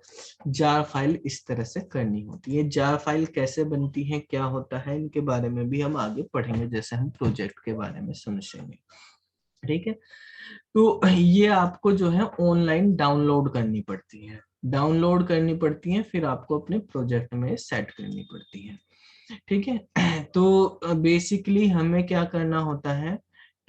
जार फाइल इस तरह से करनी होती है। जार फाइल कैसे बनती है, क्या होता है, इनके बारे में भी हम आगे पढ़ेंगे जैसे हम प्रोजेक्ट के बारे में समझेंगे, ठीक है। तो ये आपको जो है ऑनलाइन डाउनलोड करनी पड़ती है, फिर आपको अपने प्रोजेक्ट में सेट करनी पड़ती है, ठीक है। तो बेसिकली हमें क्या करना होता है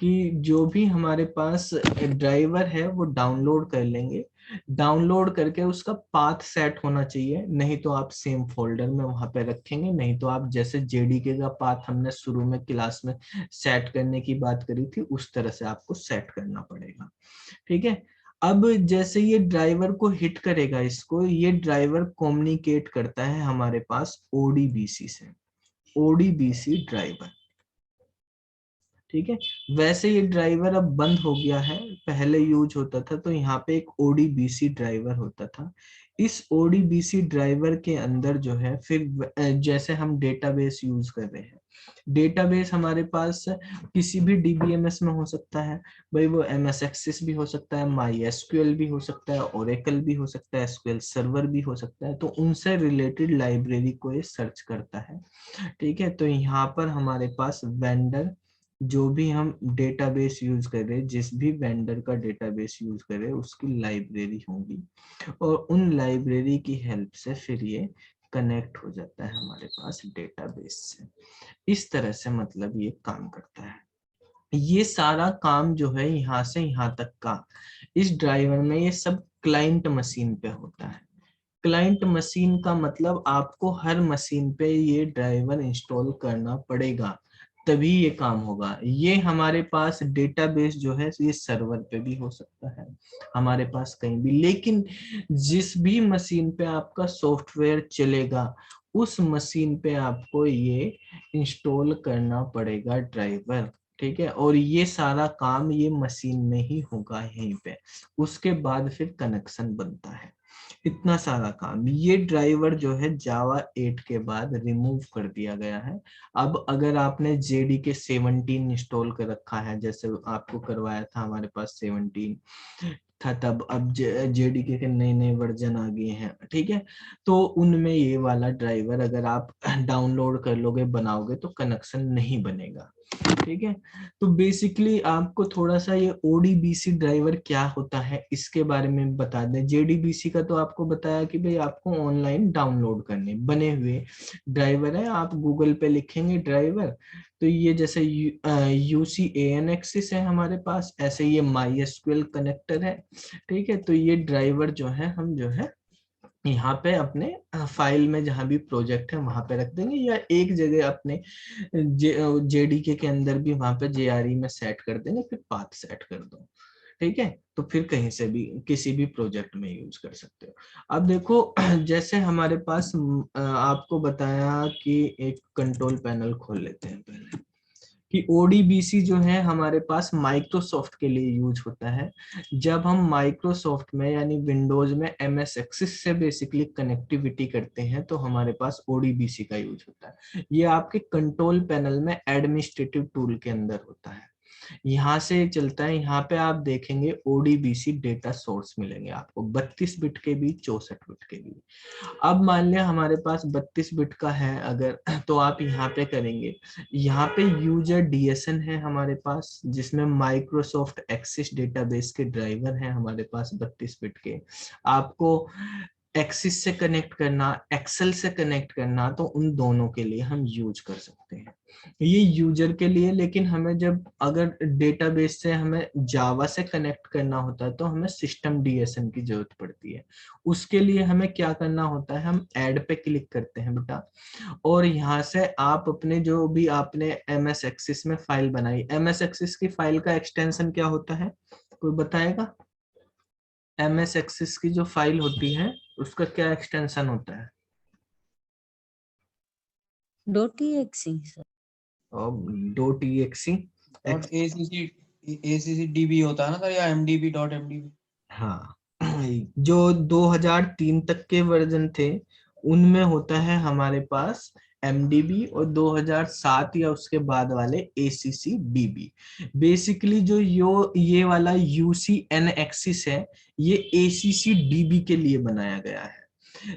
कि जो भी हमारे पास ड्राइवर है वो डाउनलोड कर लेंगे, डाउनलोड करके उसका पाथ सेट होना चाहिए, नहीं तो आप सेम फोल्डर में वहां पे रखेंगे, नहीं तो आप जैसे JDK का पाथ हमने शुरू में क्लास में सेट करने की बात करी थी उस तरह से आपको सेट करना पड़ेगा, ठीक है। अब जैसे ये ड्राइवर को हिट करेगा, इसको ये ड्राइवर कम्युनिकेट करता है हमारे पास ODBC से, ODBC ड्राइवर, ठीक है। वैसे ये ड्राइवर अब बंद हो गया है, पहले यूज होता था, तो यहाँ पे एक ODBC ड्राइवर होता था। इस ODBC ड्राइवर के अंदर जो है फिर जैसे हम डेटाबेस यूज कर रहे हैं, डेटाबेस हमारे पास किसी भी DBMS में हो सकता है, भाई वो MS एक्सिस भी हो सकता है, MySQL भी हो सकता है, Oracle भी हो सकता है, SQL सर्वर भी हो सकता है, तो उनसे रिलेटेड लाइब्रेरी को ये सर्च करता है, ठीक है। तो यहाँ पर हमारे पास वेंडर, जो भी हम डेटाबेस यूज कर रहे हैं, जिस भी वेंडर का डेटाबेस यूज कर रहे हैं उसकी लाइब्रेरी होगी, और उन लाइब्रेरी की हेल्प से फिर ये कनेक्ट हो जाता है हमारे पास डेटाबेस से। इस तरह से मतलब ये काम करता है। ये सारा काम जो है यहाँ से यहाँ तक का इस ड्राइवर में ये सब क्लाइंट मशीन पे होता है। क्लाइंट मशीन का मतलब आपको हर मशीन पे ये ड्राइवर इंस्टॉल करना पड़ेगा, तभी ये काम होगा। ये हमारे पास डेटाबेस जो है ये सर्वर पे भी हो सकता है, हमारे पास कहीं भी, लेकिन जिस भी मशीन पे आपका सॉफ्टवेयर चलेगा उस मशीन पे आपको ये इंस्टॉल करना पड़ेगा ड्राइवर, ठीक है। और ये सारा काम ये मशीन में ही होगा यहीं पे, उसके बाद फिर कनेक्शन बनता है। इतना सारा काम ये ड्राइवर जो है जावा 8 के बाद रिमूव कर दिया गया है। अब अगर आपने JDK 17 इंस्टॉल कर रखा है, जैसे आपको करवाया था, हमारे पास 17 था तब, अब JDK के नए नए वर्जन आ गए हैं, ठीक है। तो उनमें ये वाला ड्राइवर अगर आप डाउनलोड कर लोगे, बनाओगे, तो कनेक्शन नहीं बनेगा, ठीक है। तो बेसिकली आपको थोड़ा सा ये ODBC ड्राइवर क्या होता है इसके बारे में बता दें। JDBC का तो आपको बताया कि भाई आपको ऑनलाइन डाउनलोड करने बने हुए ड्राइवर है, आप गूगल पे लिखेंगे ड्राइवर, तो ये जैसे UCAN एक्सिस है हमारे पास, ऐसे ये MySQL कनेक्टर है, ठीक है। तो ये ड्राइवर जो है हम जो है यहाँ पे अपने फाइल में जहां भी प्रोजेक्ट है वहां पे रख देंगे, या एक जगह अपने JDK के अंदर भी वहां पे JRE में सेट कर देंगे, फिर पाथ सेट कर दो, ठीक है। तो फिर कहीं से भी किसी भी प्रोजेक्ट में यूज कर सकते हो। अब देखो जैसे हमारे पास आपको बताया कि एक कंट्रोल पैनल खोल लेते हैं पहले, कि ODBC जो है हमारे पास माइक्रोसॉफ्ट के लिए यूज होता है। जब हम माइक्रोसॉफ्ट में यानी विंडोज में MS एक्सिस से बेसिकली कनेक्टिविटी करते हैं तो हमारे पास ODBC का यूज होता है। ये आपके कंट्रोल पैनल में एडमिनिस्ट्रेटिव टूल के अंदर होता है, यहाँ से चलता है। यहाँ पे आप देखेंगे ODBC डेटा सोर्स मिलेंगे आपको, 32 बिट के भी, 64 बिट के भी। अब मान लिया हमारे पास 32 बिट का है अगर, तो आप यहाँ पे करेंगे, यहाँ पे यूजर DSN है हमारे पास, जिसमें माइक्रोसॉफ्ट एक्सेस डेटाबेस के ड्राइवर हैं हमारे पास 32 बिट के। आपको एक्सिस से कनेक्ट करना, एक्सेल से कनेक्ट करना, तो उन दोनों के लिए हम यूज कर सकते हैं। ये यूजर के लिए, लेकिन हमें जब अगर डेटाबेस से हमें जावा से कनेक्ट करना होता है तो हमें सिस्टम डीएसएन की जरूरत पड़ती है। उसके लिए हमें क्या करना होता है, हम ऐड पे क्लिक करते हैं बेटा, और यहाँ से आप अपने जो भी आपने एमएस एक्सिस में फाइल बनाई, एमएस एक्सिस की फाइल का एक्सटेंशन क्या होता है, कोई बताएगा? एमएस एक्सिस की जो फाइल होती है उसका क्या एक्सटेंशन होता है? .exe sir. और डॉट ईएक्सी डॉट ACCDB होता है ना सर, या MDB.MDB। हाँ, जो 2003 तक के वर्जन थे उनमें होता है हमारे पास MDB, और 2007 या उसके बाद वाले ACCDB। बेसिकली जो ये वाला UCN एक्सिस है ये ACCDB के लिए बनाया गया है।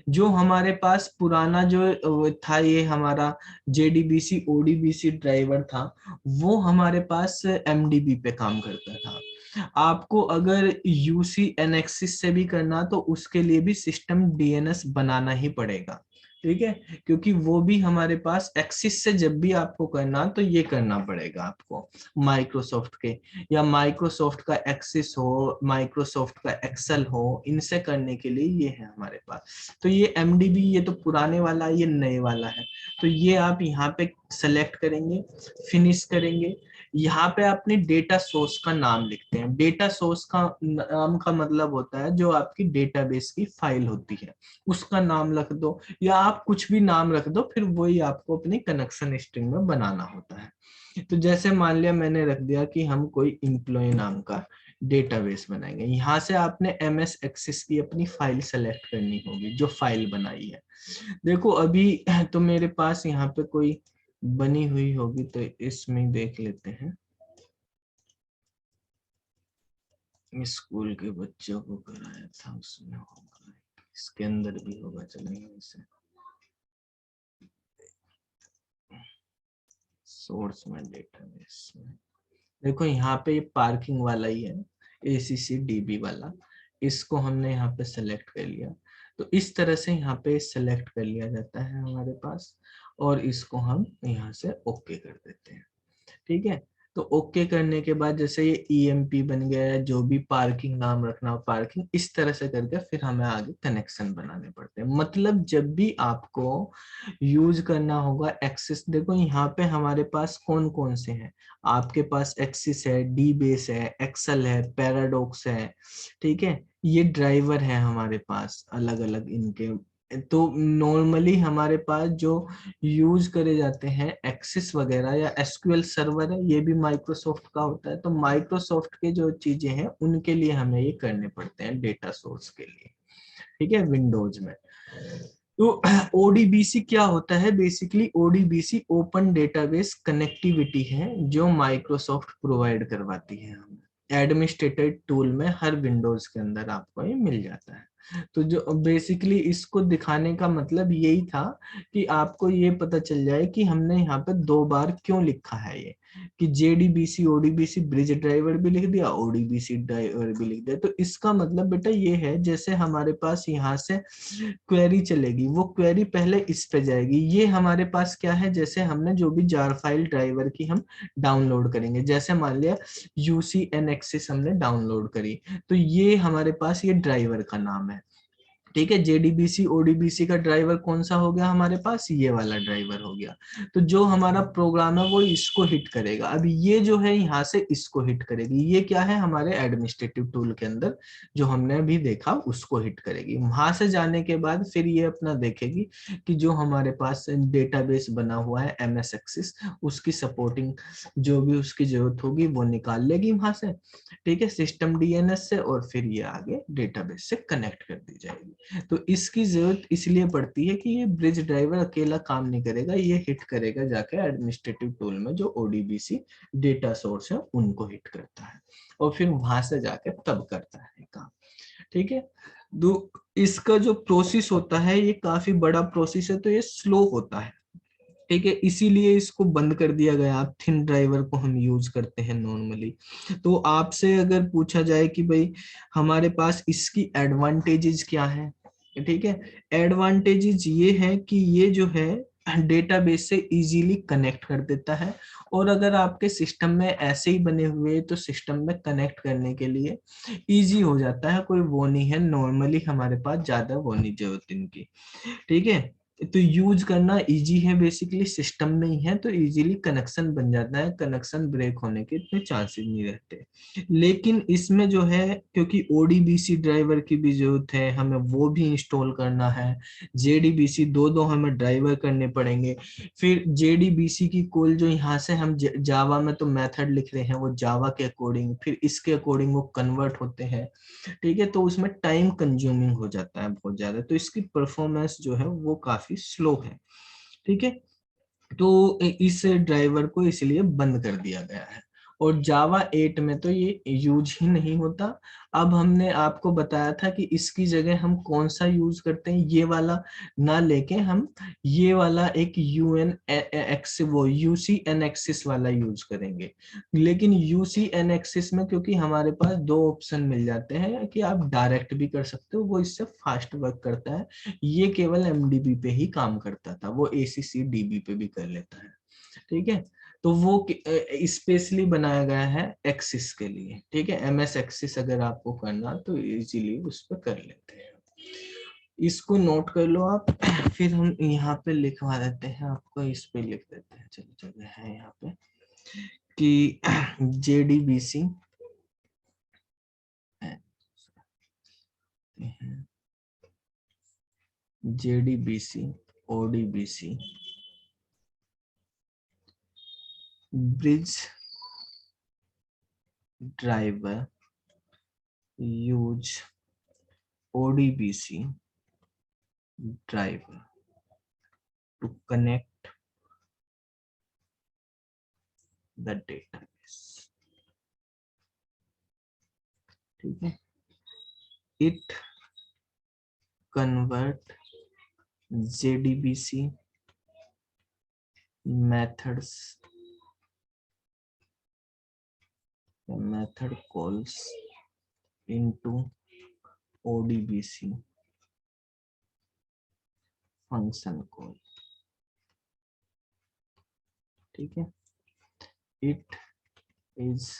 जो हमारे पास पुराना जो था ये हमारा JDBC ODBC ड्राइवर था, वो हमारे पास MDB पे काम करता था। आपको अगर UCN एक्सिस से भी करना तो उसके लिए भी सिस्टम DNS बनाना ही पड़ेगा, ठीक है, क्योंकि वो भी हमारे पास एक्सिस से जब भी आपको करना तो ये करना पड़ेगा आपको माइक्रोसॉफ्ट के, या माइक्रोसॉफ्ट का एक्सिस हो, माइक्रोसॉफ्ट का एक्सेल हो, इनसे करने के लिए ये है हमारे पास। तो ये MDB ये तो पुराने वाला, ये नए वाला है। तो ये आप यहाँ पे सेलेक्ट करेंगे, फिनिश करेंगे, यहाँ पे अपने डेटा सोर्स का नाम लिखते हैं। डेटा सोर्स का नाम का मतलब होता है जो आपकी डेटाबेस की फाइल होती है उसका नाम रख दो, या आप कुछ भी नाम रख दो, फिर वही आपको अपनी कनेक्शन स्ट्रिंग में बनाना होता है। तो जैसे मान लिया मैंने रख दिया कि हम कोई एम्प्लॉय नाम का डेटाबेस बनाएंगे, यहाँ से आपने MS एक्सिस की अपनी फाइल सेलेक्ट करनी होगी जो फाइल बनाई है। देखो अभी तो मेरे पास यहाँ पे कोई बनी हुई होगी तो इसमें देख लेते हैं। स्कूल के बच्चों को कराया था उसमें होगा, इसके अंदर भी होगा, चलेंगे इसे सोर्स में डेटाबेस में। देखो यहाँ पे ये पार्किंग वाला ही है, ACCDB वाला, इसको हमने यहाँ पे सेलेक्ट कर लिया। तो इस तरह से यहाँ पे सेलेक्ट कर लिया जाता है हमारे पास, और इसको हम यहाँ से ओके कर देते हैं, ठीक है। तो ओके करने के बाद जैसे ये EMP बन गया है, जो भी पार्किंग नाम रखना हो पार्किंग, इस तरह से करके फिर हमें आगे कनेक्शन बनाने पड़ते हैं। मतलब जब भी आपको यूज करना होगा एक्सिस, देखो यहाँ पे हमारे पास कौन कौन से हैं, आपके पास एक्सिस है, DBase है, एक्सेल है, पैराडॉक्स है, ठीक है, ये ड्राइवर है हमारे पास अलग अलग इनके। तो नॉर्मली हमारे पास जो यूज करे जाते हैं एक्सिस वगैरह या SQL सर्वर है, ये भी माइक्रोसॉफ्ट का होता है। तो माइक्रोसॉफ्ट के जो चीजें हैं उनके लिए हमें ये करने पड़ते हैं डेटा सोर्स के लिए, ठीक है, विंडोज में। तो ODBC क्या होता है, basically ODBC open database connectivity है जो माइक्रोसॉफ्ट प्रोवाइड करवाती है हमें। एडमिनिस्ट्रेटेड टूल में हर विंडोज के अंदर आपको ये मिल जाता है। तो जो बेसिकली इसको दिखाने का मतलब यही था कि आपको ये पता चल जाए कि हमने यहाँ पे 2 बार क्यों लिखा है, ये कि JDBC ODBC ब्रिज ड्राइवर भी लिख दिया, ODBC ड्राइवर भी लिख दिया। तो इसका मतलब बेटा ये है, जैसे हमारे पास यहाँ से क्वेरी चलेगी, वो क्वेरी पहले इस पे जाएगी। ये हमारे पास क्या है, जैसे हमने जो भी जार फाइल ड्राइवर की हम डाउनलोड करेंगे, जैसे मान लिया UCN एक्सिस हमने डाउनलोड करी, तो ये हमारे पास ये ड्राइवर का नाम है, ठीक है। JDBC ODBC का ड्राइवर कौन सा हो गया हमारे पास, ये वाला ड्राइवर हो गया। तो जो हमारा प्रोग्राम है वो इसको हिट करेगा। अब ये जो है यहाँ से इसको हिट करेगी, ये क्या है हमारे एडमिनिस्ट्रेटिव टूल के अंदर जो हमने अभी देखा उसको हिट करेगी। वहां से जाने के बाद फिर ये अपना देखेगी कि जो हमारे पास डेटाबेस बना हुआ है MS एक्सिस, उसकी सपोर्टिंग जो भी उसकी जरूरत होगी वो निकाल लेगी वहां से, ठीक है, सिस्टम DNS से, और फिर ये आगे डेटाबेस से कनेक्ट कर दी जाएगी। तो इसकी जरूरत इसलिए पड़ती है कि ये ब्रिज ड्राइवर अकेला काम नहीं करेगा, ये हिट करेगा जाके एडमिनिस्ट्रेटिव टूल में जो ODBC डेटा सोर्स है उनको हिट करता है, और फिर वहां से जाके तब करता है काम, ठीक है। तो इसका जो प्रोसेस होता है ये काफी बड़ा प्रोसेस है, तो ये स्लो होता है, ठीक है, इसीलिए इसको बंद कर दिया गया। आप थिन ड्राइवर को हम यूज करते हैं नॉर्मली। तो आपसे अगर पूछा जाए कि भाई हमारे पास इसकी एडवांटेजेस क्या है, ठीक है। एडवांटेजेस ये है कि ये जो है डेटाबेस से इजीली कनेक्ट कर देता है, और अगर आपके सिस्टम में ऐसे ही बने हुए तो सिस्टम में कनेक्ट करने के लिए इजी हो जाता है, कोई वो नहीं है, नॉर्मली हमारे पास ज्यादा वो नहीं जरूरत इनकी। ठीक है, तो यूज करना इजी है, बेसिकली सिस्टम में ही है तो इजीली कनेक्शन बन जाता है, कनेक्शन ब्रेक होने के इतने चांसेस नहीं रहते। लेकिन इसमें जो है, क्योंकि ओडीबीसी ड्राइवर की भी जरूरत है, हमें वो भी इंस्टॉल करना है, जेडीबीसी दो हमें ड्राइवर करने पड़ेंगे। फिर जेडीबीसी की कॉल जो यहाँ से हम जावा में तो मेथड लिख रहे हैं वो जावा के अकॉर्डिंग, फिर इसके अकॉर्डिंग वो कन्वर्ट होते हैं। ठीक है, तो उसमें टाइम कंज्यूमिंग हो जाता है बहुत ज्यादा, तो इसकी परफॉर्मेंस जो है वो काफी स्लो है। ठीक है, तो इस ड्राइवर को इसलिए बंद कर दिया गया है, और जावा 8 में तो ये यूज ही नहीं होता। अब हमने आपको बताया था कि इसकी जगह हम कौन सा यूज करते हैं, ये वाला ना लेके हम ये वाला एक यूएन एक्स वो यूसीएन एक्सिस वाला यूज करेंगे। लेकिन यूसीएन एक्सिस में क्योंकि हमारे पास दो ऑप्शन मिल जाते हैं कि आप डायरेक्ट भी कर सकते हो, वो इससे फास्ट वर्क करता है। ये केवल एमडीबी पे ही काम करता था, वो एसीसी डीबी पे भी कर लेता है। ठीक है, तो वो स्पेशली बनाया गया है एक्सिस के लिए। ठीक है, एमएस एक्सिस अगर आपको करना तो इजीली उस पर कर लेते हैं। इसको नोट कर लो आप। फिर हम यहाँ पे लिखवा देते हैं आपको, इस पे लिख देते हैं, चलो जगह है यहाँ पे कि JDBC JDBC ODBC bridge driver use ODBC driver to connect the database. ठीक है, it convert JDBC methods method calls into ODBC function call. ठीक है, it is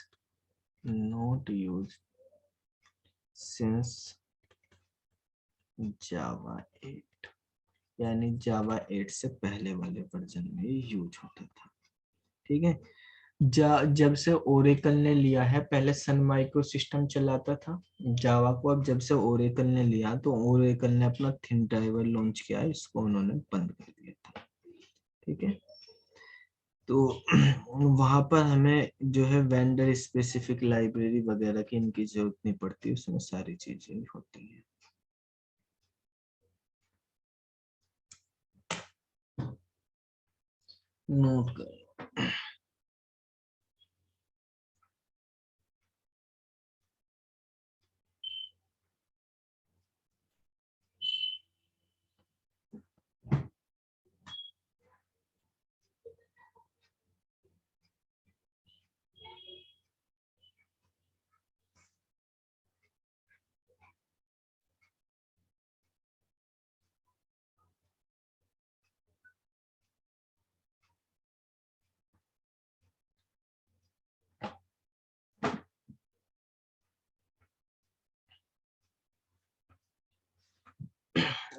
not used since Java 8, यानी जावा 8 से पहले वाले वर्जन में यूज होता था। ठीक है, जब से ओरेकल ने लिया है, पहले सन माइक्रो सिस्टम चलाता था जावा को, अब जब से ओरेकल ने लिया तो ओरेकल ने अपना थिन ड्राइवर लॉन्च किया, इसको उन्होंने बंद कर दिया था। ठीक है, तो वहां पर हमें जो है वेंडर स्पेसिफिक लाइब्रेरी वगैरह की इनकी जरूरत नहीं पड़ती, उसमें सारी चीजें होती है। नोट करो।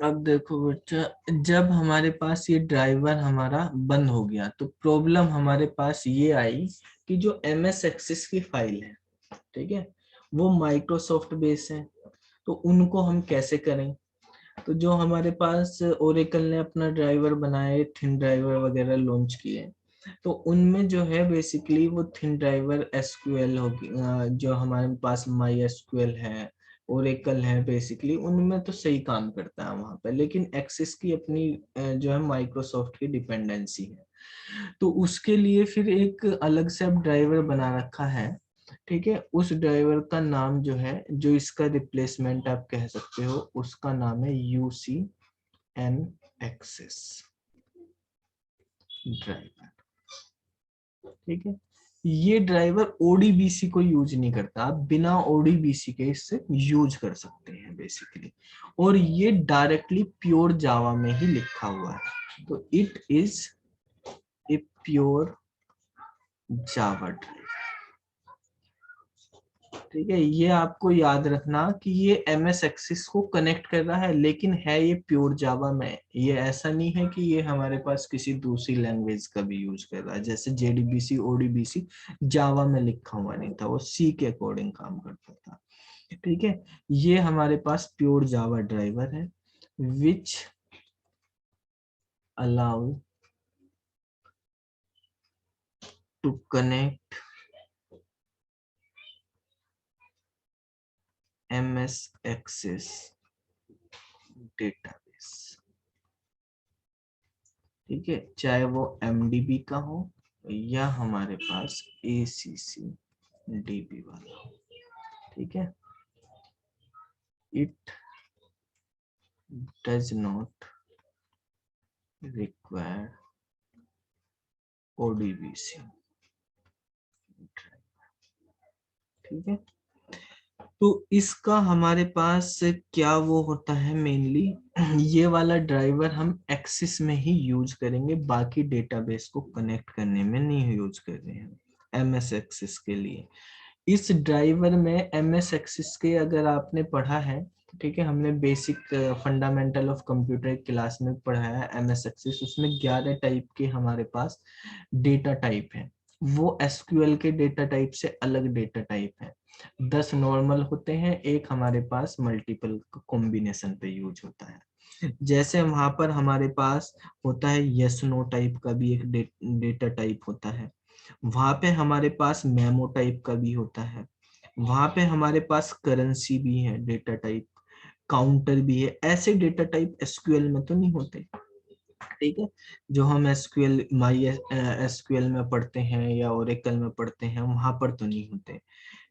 अब देखो बच्चा, जब हमारे पास ये ड्राइवर हमारा बंद हो गया तो प्रॉब्लम हमारे पास ये आई कि जो एमएस एक्सिस की फाइल है, ठीक है, वो माइक्रोसॉफ्ट बेस है, तो उनको हम कैसे करें। तो जो हमारे पास ओरेकल ने अपना ड्राइवर बनाए, थिन ड्राइवर वगैरह लॉन्च किए, तो उनमें जो है बेसिकली वो थिन ड्राइवर एसक्यूएल होगी, जो हमारे पास माई एसक्यूएल है, ओरेकल है, बेसिकली उनमें तो सही काम करता है वहां पे, लेकिन एक्सिस की अपनी जो है माइक्रोसॉफ्ट की डिपेंडेंसी है, तो उसके लिए फिर एक अलग से अब ड्राइवर बना रखा है। ठीक है, उस ड्राइवर का नाम जो है, जो इसका रिप्लेसमेंट आप कह सकते हो, उसका नाम है यूसी एन एक्सेस ड्राइवर। ठीक है, ये ड्राइवर ODBC को यूज नहीं करता, आप बिना ODBC के इससे यूज कर सकते हैं बेसिकली। और ये डायरेक्टली प्योर जावा में ही लिखा हुआ है, तो it is a pure Java driver. ठीक है, ये आपको याद रखना कि ये MS एक्सिस को कनेक्ट कर रहा है, लेकिन है ये प्योर जावा में। ये ऐसा नहीं है कि ये हमारे पास किसी दूसरी लैंग्वेज का भी यूज कर रहा है, जैसे JDBC ODBC जावा में लिखा हुआ नहीं था, वो C के अकॉर्डिंग काम करता था। ठीक है, ये हमारे पास प्योर जावा ड्राइवर है which allow to connect MS Access database. ठीक है, चाहे वो MDB का हो या हमारे पास ACCDB वाला हो। ठीक है, it does not require ODBC। ठीक है, तो इसका हमारे पास क्या वो होता है, मेनली ये वाला ड्राइवर हम एक्सिस में ही यूज करेंगे, बाकी डेटाबेस को कनेक्ट करने में नहीं यूज कर रहे हैं MS एक्सिस के लिए। इस ड्राइवर में MS एक्सिस के अगर आपने पढ़ा है, ठीक है, हमने basic fundamental of computer class में पढ़ाया है MS एक्सिस, उसमें 11 टाइप के हमारे पास डेटा टाइप है। वो SQL के डेटा टाइप से अलग डेटा टाइप है। 10 नॉर्मल होते हैं, एक हमारे पास मल्टीपल कॉम्बिनेशन पे यूज होता है। जैसे वहां पर हमारे पास होता है यस नो टाइप का भी एक डेटा टाइप होता है, वहां पे हमारे पास मेमो टाइप का भी होता है, वहां पे हमारे पास करेंसी भी है डेटा टाइप, काउंटर भी है। ऐसे डेटा टाइप SQL में तो नहीं होते। ठीक है, जो हम MySQL में पढ़ते हैं या ओरेकल में पढ़ते हैं, वहां पर तो नहीं होते।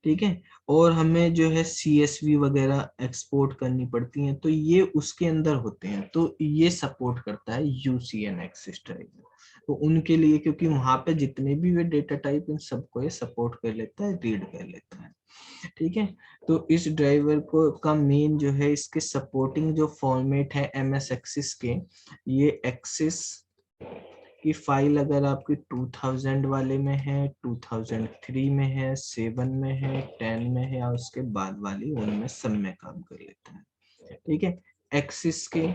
ठीक है, और हमें जो है CSV वगैरह एक्सपोर्ट करनी पड़ती हैं, तो ये उसके अंदर होते हैं, तो ये सपोर्ट करता है UCN एक्सिस ड्राइवर। तो उनके लिए, क्योंकि वहां पे जितने भी वे डेटा टाइप, इन सबको ये सपोर्ट कर लेता है, रीड कर लेता है। ठीक है, तो इस ड्राइवर को का मेन जो है, इसके सपोर्टिंग जो फॉर्मेट है MS एक्सिस के, ये एक्सिस की फाइल अगर आपकी 2000 वाले में है, 2003 में है, 7 में है, 10 में है, और उसके बाद वाली उनमें सब में काम कर लेता है। ठीक है, एक्सिस के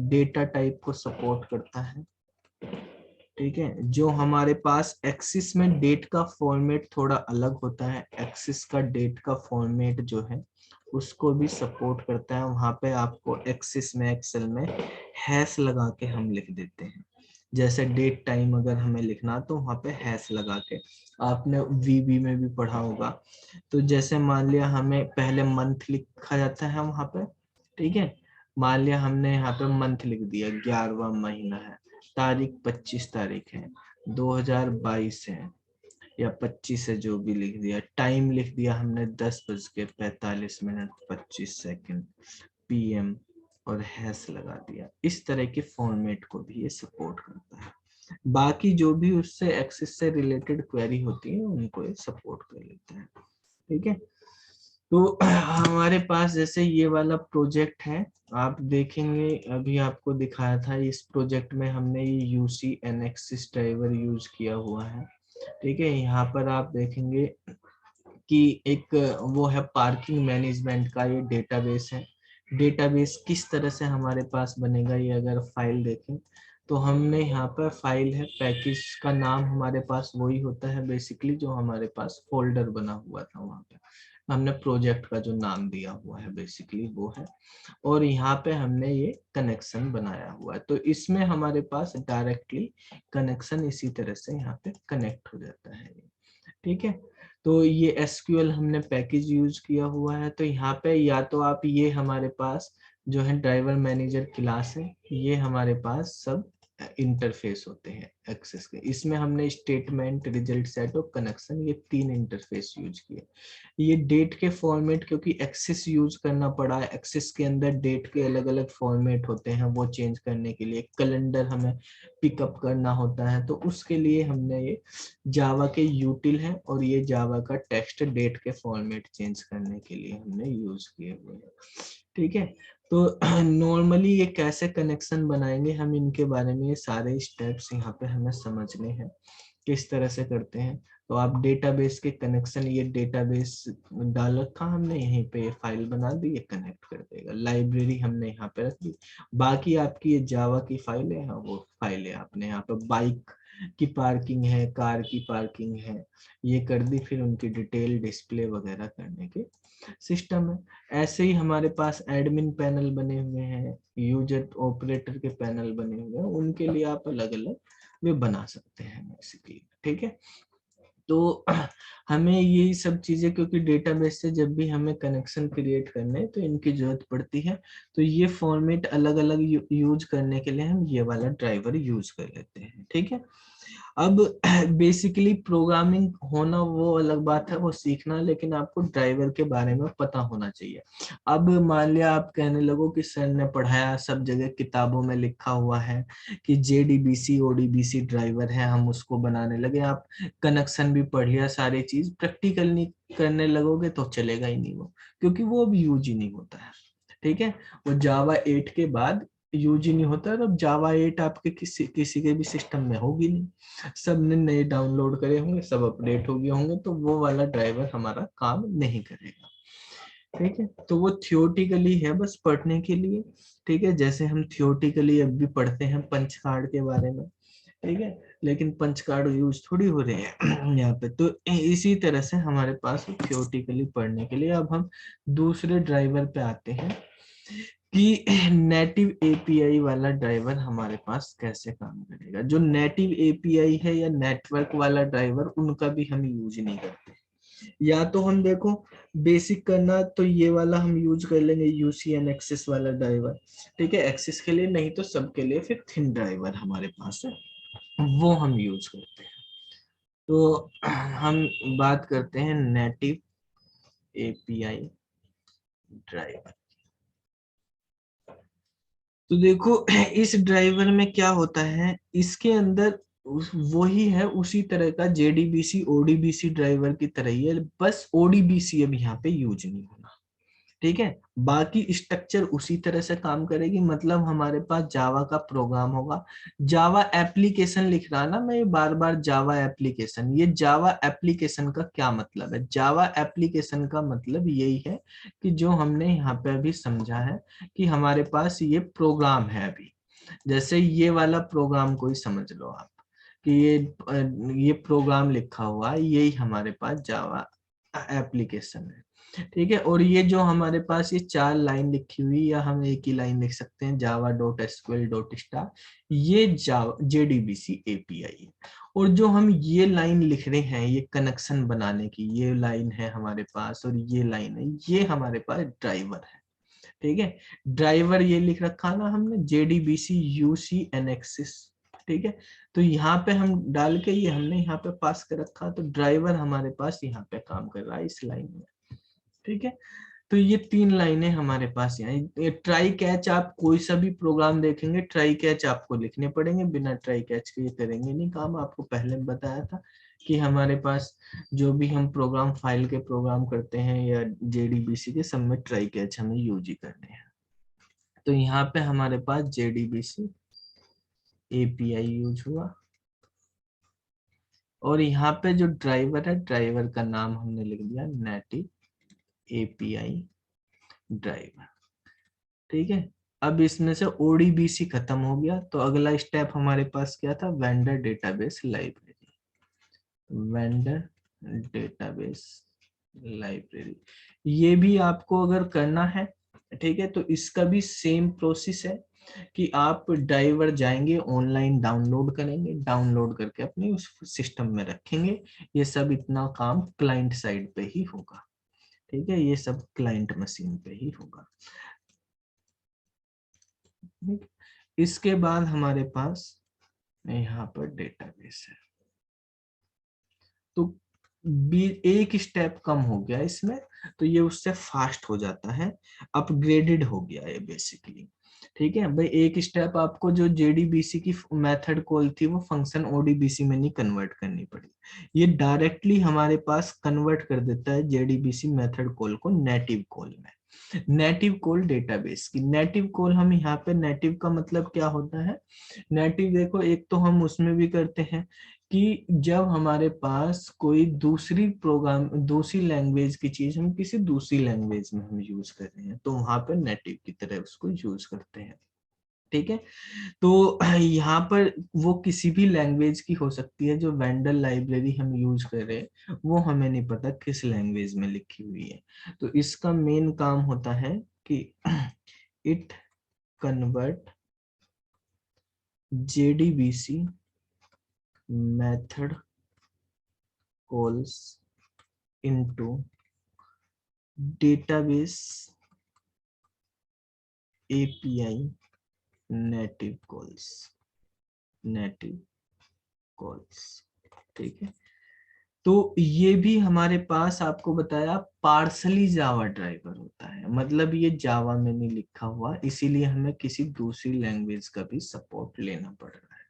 डेटा टाइप को सपोर्ट करता है। ठीक है, जो हमारे पास एक्सिस में डेट का फॉर्मेट थोड़ा अलग होता है, एक्सिस का डेट का फॉर्मेट जो है उसको भी सपोर्ट करता है। वहां पे आपको एक्सिस में एक्सेल में हैश लगा के हम लिख देते हैं, जैसे डेट टाइम अगर हमें लिखना तो वहां पे हैश लगा के, आपने VB में भी पढ़ा होगा। तो जैसे मान लिया हमें पहले मंथ लिखा जाता है वहां पे, ठीक है, मान लिया हमने यहाँ पे मंथ लिख दिया, 11वां महीना है, तारीख 25 तारीख है, 2022 है या 25 है, जो भी लिख दिया, टाइम लिख दिया हमने 10:45 PM और हैश लगा दिया। इस तरह के फॉर्मेट को भी ये सपोर्ट करता है। बाकी जो भी उससे एक्सेस से रिलेटेड क्वेरी होती है उनको ये सपोर्ट कर लेता है। ठीक है, तो हमारे पास जैसे ये वाला प्रोजेक्ट है, आप देखेंगे अभी आपको दिखाया था, इस प्रोजेक्ट में हमने ये UCN एक्सिस ड्राइवर यूज किया हुआ है। ठीक है, यहाँ पर आप देखेंगे कि एक वो है पार्किंग मैनेजमेंट का ये डेटाबेस है। डेटाबेस किस तरह से हमारे पास बनेगा, ये अगर फाइल देखें तो हमने यहाँ पर फाइल है, पैकेज का नाम हमारे पास वही होता है बेसिकली जो हमारे पास फोल्डर बना हुआ था, वहां पे हमने प्रोजेक्ट का जो नाम दिया हुआ है बेसिकली वो है, और यहाँ पे हमने ये कनेक्शन बनाया हुआ है। तो इसमें हमारे पास डायरेक्टली कनेक्शन इसी तरह से यहाँ पे कनेक्ट हो जाता है। ठीक है, तो ये SQL हमने पैकेज यूज किया हुआ है। तो यहाँ पे या तो आप ये हमारे पास जो है ड्राइवर मैनेजर क्लास है, ये हमारे पास सब इंटरफेस होते हैं एक्सेस के। इसमें हमने स्टेटमेंट, रिजल्ट सेट और कनेक्शन, ये 3 इंटरफेस यूज किए। ये डेट के फॉर्मेट, क्योंकि एक्सेस यूज करना पड़ा है, एक्सेस के अंदर डेट के अलग अलग फॉर्मेट होते हैं, वो चेंज करने के लिए कैलेंडर हमें पिकअप करना होता है, तो उसके लिए हमने ये जावा के यूटिल है, और ये जावा का टेक्स्ट डेट के फॉर्मेट चेंज करने के लिए हमने यूज किए हुए हैं। ठीक है, तो नॉर्मली ये कैसे कनेक्शन बनाएंगे हम, इनके बारे में ये सारे स्टेप्स यहाँ पे हमें समझने हैं, किस तरह से करते हैं। तो आप डेटाबेस के कनेक्शन, ये डेटाबेस डाल रखा हमने यहीं पे, ये फाइल बना दी, ये कनेक्ट कर देगा। लाइब्रेरी हमने यहाँ पे रख दी, बाकी आपकी ये जावा की फाइल है, हाँ वो फाइल है आपने यहाँ पे, बाइक की पार्किंग है, कार की पार्किंग है, ये कर दी, फिर उनकी डिटेल डिस्प्ले वगैरह करने के सिस्टम है। ऐसे ही हमारे पास एडमिन पैनल बने हुए हैं, यूजर ऑपरेटर के पैनल बने हुए हैं, उनके लिए आप अलग अलग वे बना सकते हैं बेसिकली। ठीक है, तो हमें यही सब चीजें, क्योंकि डेटाबेस से जब भी हमें कनेक्शन क्रिएट करने हैं तो इनकी जरूरत पड़ती है, तो ये फॉर्मेट अलग अलग यूज करने के लिए हम ये वाला ड्राइवर यूज कर लेते हैं। ठीक है, अब बेसिकली प्रोग्रामिंग होना वो अलग बात है, वो सीखना, लेकिन आपको ड्राइवर के बारे में पता होना चाहिए। अब मान लिया आप कहने लगो कि सर ने पढ़ाया, सब जगह किताबों में लिखा हुआ है कि JDBC ODBC ड्राइवर है, हम उसको बनाने लगे, आप कनेक्शन भी पढ़ लिया, सारी चीज प्रैक्टिकल नहीं करने लगोगे तो चलेगा ही नहीं वो, क्योंकि वो अब यूज ही नहीं होता है। ठीक है, वो जावा 8 के बाद यूज ही नहीं होता, और अब जावा 8 आपके किसी के भी सिस्टम में होगी नहीं, सब ने नए डाउनलोड करे होंगे, सब अपडेट हो गए होंगे, तो वो वाला ड्राइवर हमारा काम नहीं करेगा। ठीक है, तो वो थियोटिकली है, बस पढ़ने के लिए। ठीक है, जैसे हम थियोटिकली अब भी पढ़ते हैं पंच कार्ड के बारे में, ठीक है, लेकिन पंच कार्ड यूज थोड़ी हो रहे हैं यहाँ पे, तो इसी तरह से हमारे पास थियोटिकली पढ़ने के लिए। अब हम दूसरे ड्राइवर पे आते हैं कि नेटिव एपीआई वाला ड्राइवर हमारे पास कैसे काम करेगा। जो नेटिव एपीआई है या नेटवर्क वाला ड्राइवर, उनका भी हम यूज नहीं करते। या तो हम देखो बेसिक करना तो ये वाला हम यूज कर लेंगे, यूसीएन एक्सेस वाला ड्राइवर। ठीक है, एक्सेस के लिए नहीं तो सबके लिए फिर थिन ड्राइवर हमारे पास है, वो हम यूज करते हैं। तो हम बात करते हैं नेटिव एपीआई ड्राइवर। तो देखो इस ड्राइवर में क्या होता है, इसके अंदर वही है, उसी तरह का JDBC ODBC ड्राइवर की तरह ही है, बस ODBC अब यहाँ पे यूज नहीं होना। ठीक है, बाकी स्ट्रक्चर उसी तरह से काम करेगी। मतलब हमारे पास जावा का प्रोग्राम होगा, जावा एप्लीकेशन लिख रहा ना मैं बार बार, जावा एप्लीकेशन, ये जावा एप्लीकेशन का क्या मतलब है? जावा एप्लीकेशन का मतलब यही है कि जो हमने यहाँ पे अभी समझा है कि हमारे पास ये प्रोग्राम है। अभी जैसे ये वाला प्रोग्राम कोई समझ लो आप कि ये प्रोग्राम लिखा हुआ है, यही हमारे पास जावा एप्लीकेशन है। ठीक है, और ये जो हमारे पास ये 4 लाइन लिखी हुई, या हम एक ही लाइन लिख सकते हैं, java.sql.star, ये जावा JDBC API है। और जो हम ये लाइन लिख रहे हैं, ये कनेक्शन बनाने की ये लाइन है हमारे पास, और ये लाइन है, ये हमारे पास ड्राइवर है। ठीक है, ड्राइवर ये लिख रखा ना हमने, JDBC UCNXS। ठीक है, तो यहाँ पे हम डाल के ये हमने यहाँ पे पास कर रखा, तो ड्राइवर हमारे पास यहाँ पे काम कर रहा है इस लाइन में। ठीक है, तो ये 3 लाइनें हमारे पास यहाँ। ट्राई कैच, आप कोई सा भी प्रोग्राम देखेंगे, ट्राई कैच आपको लिखने पड़ेंगे, बिना ट्राई कैच के ये करेंगे नहीं काम। आपको पहले बताया था कि हमारे पास जो भी हम प्रोग्राम फाइल के प्रोग्राम करते हैं या JDBC के, सब में ट्राई कैच हमें यूज ही करने हैं। तो यहाँ पे हमारे पास JDBC API यूज हुआ, और यहाँ पे जो ड्राइवर है, ड्राइवर का नाम हमने लिख दिया नेटिव API ड्राइवर। ठीक है, अब इसमें से ODBC खत्म हो गया, तो अगला स्टेप हमारे पास क्या था? Vendor database library. Vendor database library, ये भी आपको अगर करना है, ठीक है, तो इसका भी सेम प्रोसेस है कि आप ड्राइवर जाएंगे, ऑनलाइन डाउनलोड करेंगे, डाउनलोड करके अपने उस सिस्टम में रखेंगे। ये सब इतना काम क्लाइंट साइड पे ही होगा। ठीक है, ये सब क्लाइंट मशीन पे ही होगा। इसके बाद हमारे पास यहाँ पर डेटाबेस है। तो एक स्टेप कम हो गया इसमें, तो ये उससे फास्ट हो जाता है, अपग्रेडेड हो गया ये बेसिकली। ठीक है भाई, एक स्टेप आपको जो जेडीबीसी की मेथड कॉल थी वो फंक्शन ओडीबीसी में नहीं कन्वर्ट करनी पड़ी, ये डायरेक्टली हमारे पास कन्वर्ट कर देता है जेडीबीसी मेथड कॉल को नेटिव कॉल में। नेटिव कॉल डेटाबेस की, नेटिव कॉल हम यहाँ पे, नेटिव का मतलब क्या होता है? नेटिव देखो, एक तो हम उसमें भी करते हैं कि जब हमारे पास कोई दूसरी प्रोग्राम, दूसरी लैंग्वेज की चीज हम किसी दूसरी लैंग्वेज में हम यूज कर रहे हैं, तो वहां पर नेटिव की तरह उसको यूज करते हैं। ठीक है, तो यहाँ पर वो किसी भी लैंग्वेज की हो सकती है, जो वेंडर लाइब्रेरी हम यूज कर रहे हैं वो हमें नहीं पता किस लैंग्वेज में लिखी हुई है, तो इसका मेन काम होता है कि it convert JDBC method calls into database API native calls, native calls। ठीक है, तो ये भी हमारे पास आपको बताया पार्सली जावा ड्राइवर होता है, मतलब ये जावा में नहीं लिखा हुआ, इसीलिए हमें किसी दूसरी लैंग्वेज का भी सपोर्ट लेना पड़ रहा है,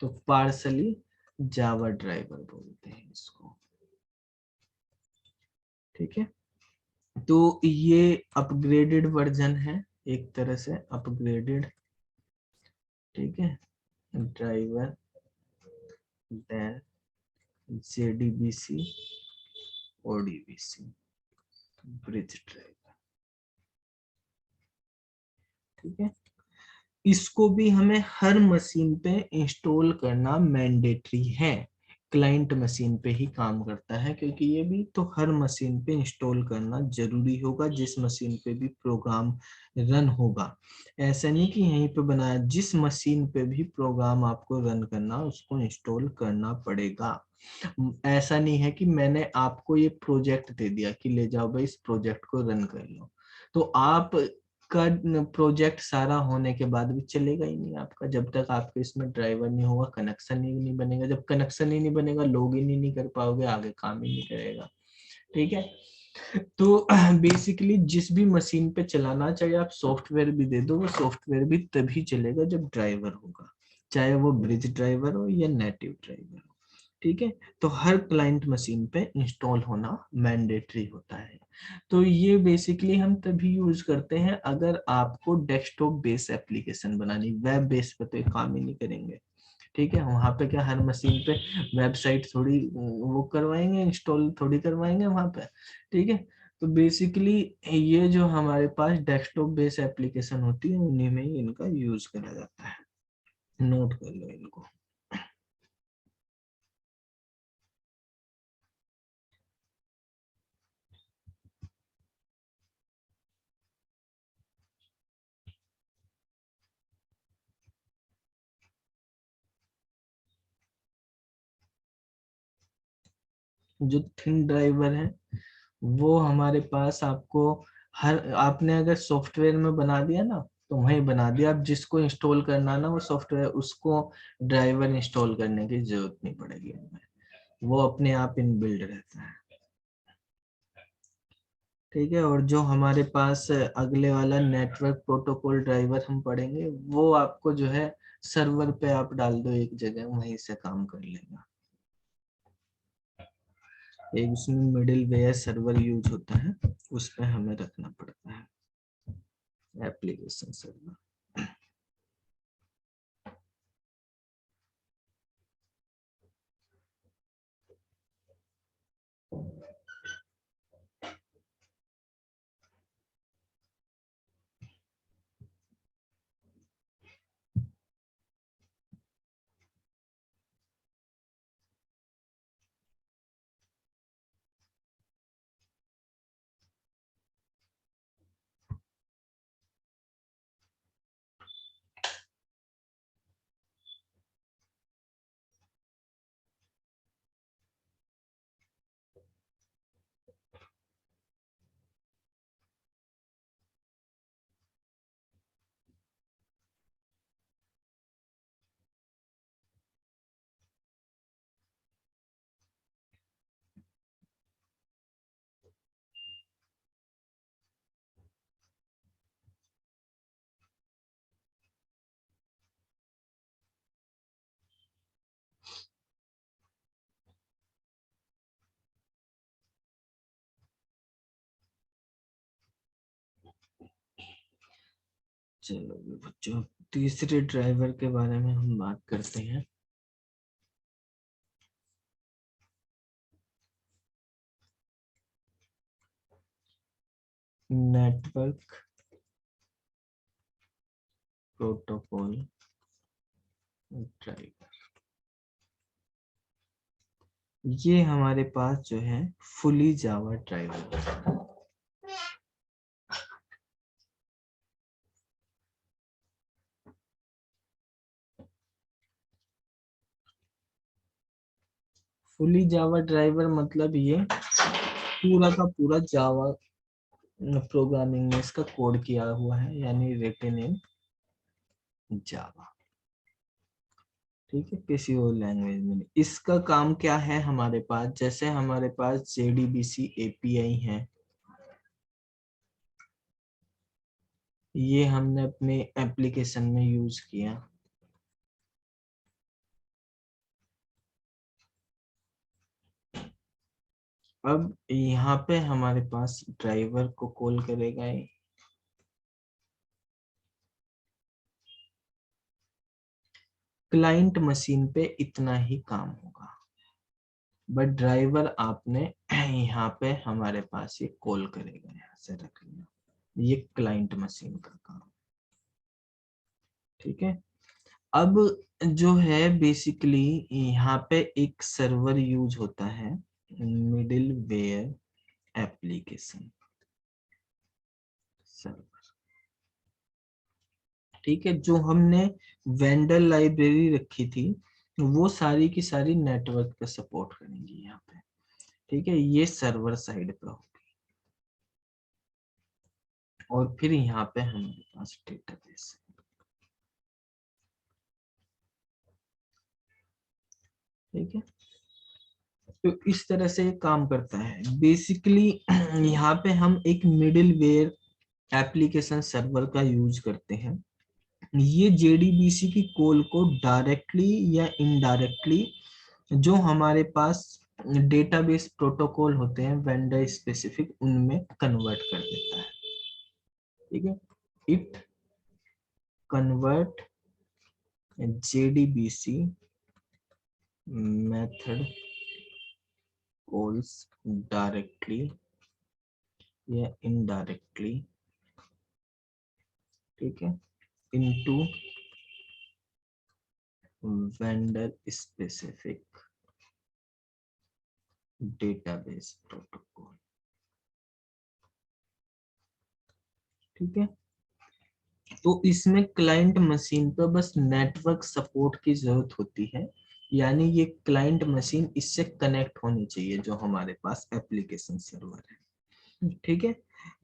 तो पार्सली जावा ड्राइवर बोलते हैं इसको। ठीक है, तो ये अपग्रेडेड वर्जन है, एक तरह से अपग्रेडेड, ठीक है, driver then JDBC ODBC bridge driver. ठीक है, इसको भी हमें हर मशीन पे इंस्टॉल करना मैंडेटरी है, क्लाइंट मशीन पे ही काम करता है, क्योंकि ये भी तो हर मशीन पे इंस्टॉल करना जरूरी होगा, जिस मशीन पे भी प्रोग्राम रन होगा। ऐसा नहीं कि यहीं पे बनाया, जिस मशीन पे भी प्रोग्राम आपको रन करना उसको इंस्टॉल करना पड़ेगा। ऐसा नहीं है कि मैंने आपको ये प्रोजेक्ट दे दिया कि ले जाओ भाई इस प्रोजेक्ट को रन कर लो, तो आप का प्रोजेक्ट सारा होने के बाद भी चलेगा ही नहीं आपका, जब तक आपके इसमें ड्राइवर नहीं होगा, कनेक्शन ही नहीं बनेगा, जब कनेक्शन ही नहीं बनेगा लॉगिन ही नहीं कर पाओगे, आगे काम ही नहीं करेगा। ठीक है, तो बेसिकली जिस भी मशीन पे चलाना, चाहे आप सॉफ्टवेयर भी दे दो, वो सॉफ्टवेयर भी तभी चलेगा जब ड्राइवर होगा, चाहे वो ब्रिज ड्राइवर हो या नेटिव ड्राइवर हो। ठीक है, तो हर क्लाइंट मशीन पे इंस्टॉल होना मैंडेटरी होता है। तो ये बेसिकली हम तभी यूज करते हैं अगर आपको डेस्कटॉप बेस्ड एप्लीकेशन बनानी, वेब बेस पे तो काम ही नहीं करेंगे। ठीक है, वहां पे क्या हर मशीन पे वेबसाइट थोड़ी वो करवाएंगे, इंस्टॉल थोड़ी करवाएंगे वहां पे। ठीक है, तो बेसिकली ये जो हमारे पास डेस्कटॉप बेस्ड एप्लीकेशन होती है उन्हीं में ही इनका यूज करा जाता है, नोट कर लो इनको। जो थिन ड्राइवर है वो हमारे पास आपको, हर आपने अगर सॉफ्टवेयर में बना दिया ना तो वहीं बना दिया, आप जिसको इंस्टॉल करना ना वो सॉफ्टवेयर, उसको ड्राइवर इंस्टॉल करने की जरूरत नहीं पड़ेगी हमें, वो अपने आप इनबिल्ड रहता है। ठीक है, और जो हमारे पास अगले वाला नेटवर्क प्रोटोकॉल ड्राइवर हम पढ़ेंगे, वो आपको जो है सर्वर पे आप डाल दो एक जगह, वहीं से काम कर लेगा। एक उसमें मिडिल वेयर सर्वर यूज होता है, उस पे हमें रखना पड़ता है एप्लीकेशन सर्वर। चलो बच्चों, तीसरे ड्राइवर के बारे में हम बात करते हैं। नेटवर्क प्रोटोकॉल ड्राइवर, ये हमारे पास जो है फुली जावा ड्राइवर। फुली जावा ड्राइवर मतलब ये पूरा का पूरा जावा प्रोग्रामिंग में इसका कोड किया हुआ है, यानी रिटन इन जावा। ठीक है, किसी और लैंग्वेज में नहीं। इसका काम क्या है हमारे पास, जैसे हमारे पास JDBC API है, ये हमने अपने एप्लीकेशन में यूज किया। अब यहाँ पे हमारे पास ड्राइवर को कॉल करेगा ये। क्लाइंट मशीन पे इतना ही काम होगा, बट ड्राइवर आपने यहाँ पे हमारे पास ये कॉल करेगा, यहाँ से रख लेना, ये क्लाइंट मशीन का काम। ठीक है, अब जो है बेसिकली यहाँ पे एक सर्वर यूज होता है, मिडिल वेयर एप्लीकेशन सर्वर। ठीक है, जो हमने वेंडर लाइब्रेरी रखी थी वो सारी की सारी नेटवर्क पे सपोर्ट करेंगी यहाँ पे। ठीक है, ये सर्वर साइड पे होगी, और फिर यहाँ पे हमारे पास डेटाबेस है। ठीक है, तो इस तरह से काम करता है बेसिकली। यहाँ पे हम एक मिडिल वेयर एप्लीकेशन सर्वर का यूज करते हैं। ये JDBC की कॉल को डायरेक्टली या इनडायरेक्टली जो हमारे पास डेटाबेस प्रोटोकॉल होते हैं वेंडर स्पेसिफिक, उनमें कन्वर्ट कर देता है। ठीक है, it convert JDBC method calls directly या इनडायरेक्टली, ठीक है, into vendor specific database protocol. ठीक है, तो इसमें क्लाइंट मशीन पर बस नेटवर्क सपोर्ट की जरूरत होती है, यानी ये क्लाइंट मशीन इससे कनेक्ट होनी चाहिए जो हमारे पास एप्लीकेशन सर्वर है। ठीक है,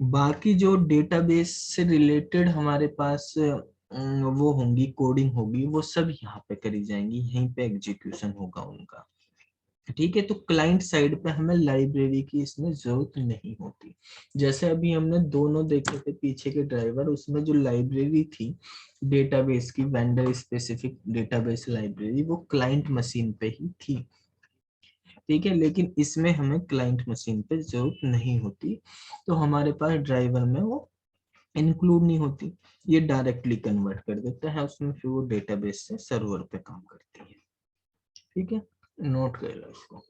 बाकी जो डेटाबेस से रिलेटेड हमारे पास वो होंगी, कोडिंग होगी, वो सब यहाँ पे करी जाएंगी, यहीं पे एग्जीक्यूशन होगा उनका। ठीक है, तो क्लाइंट साइड पे हमें लाइब्रेरी की इसमें जरूरत नहीं होती। जैसे अभी हमने दोनों देखे थे पीछे के ड्राइवर, उसमें जो लाइब्रेरी थी डेटाबेस की, वेंडर स्पेसिफिक डेटाबेस लाइब्रेरी, वो क्लाइंट मशीन पे ही थी। ठीक है, लेकिन इसमें हमें क्लाइंट मशीन पे जरूरत नहीं होती, तो हमारे पास ड्राइवर में वो इंक्लूड नहीं होती, ये डायरेक्टली कन्वर्ट कर देता है उसमें, फिर वो डेटाबेस से सर्वर पे काम करती है। ठीक है, नोट कर लो इसको।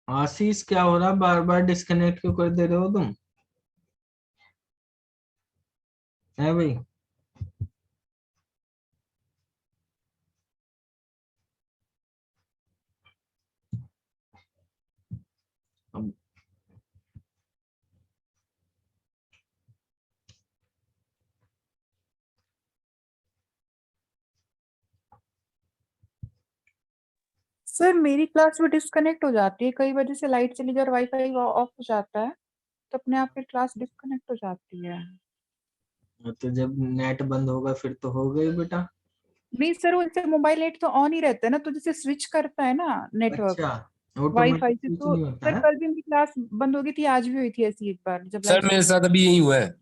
आशीष, क्या हो रहा, बार बार डिस्कनेक्ट क्यों कर दे रहे हो तुम? है भाई? अब सर मेरी क्लास में डिस्कनेक्ट हो जाती है, कई वजह से लाइट चली जाए और वाईफाई ऑफ हो जाता है, तो अपने आप फिर क्लास डिस्कनेक्ट हो जाती है। तो जब नेट बंद होगा फिर तो हो गई बेटा। नहीं सर, उससे मोबाइल नेट तो ऑन ही रहता है ना, तो जैसे स्विच करता है ना नेटवर्क अच्छा, वाईफाई ऑटोमेटिक से, स्विच तो नहीं होता सर है। कल भी मेरी क्लास बंद हो गई थी, आज भी हुई थी ऐसी एक बार जब सर लाइट। मेरे साथ अभी यही हुआ है,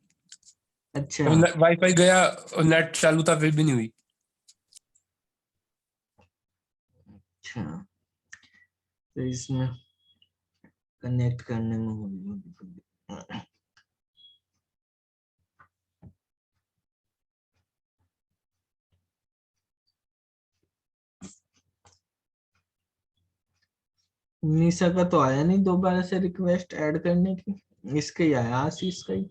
अच्छा वाईफाई गया और नेट चालू था फिर भी नहीं हुई। अच्छा, तो इसमें कनेक्ट करने में होगी। निशा का तो आया नहीं दोबारा से रिक्वेस्ट ऐड करने की, इसका ही आया, आशीष का ही।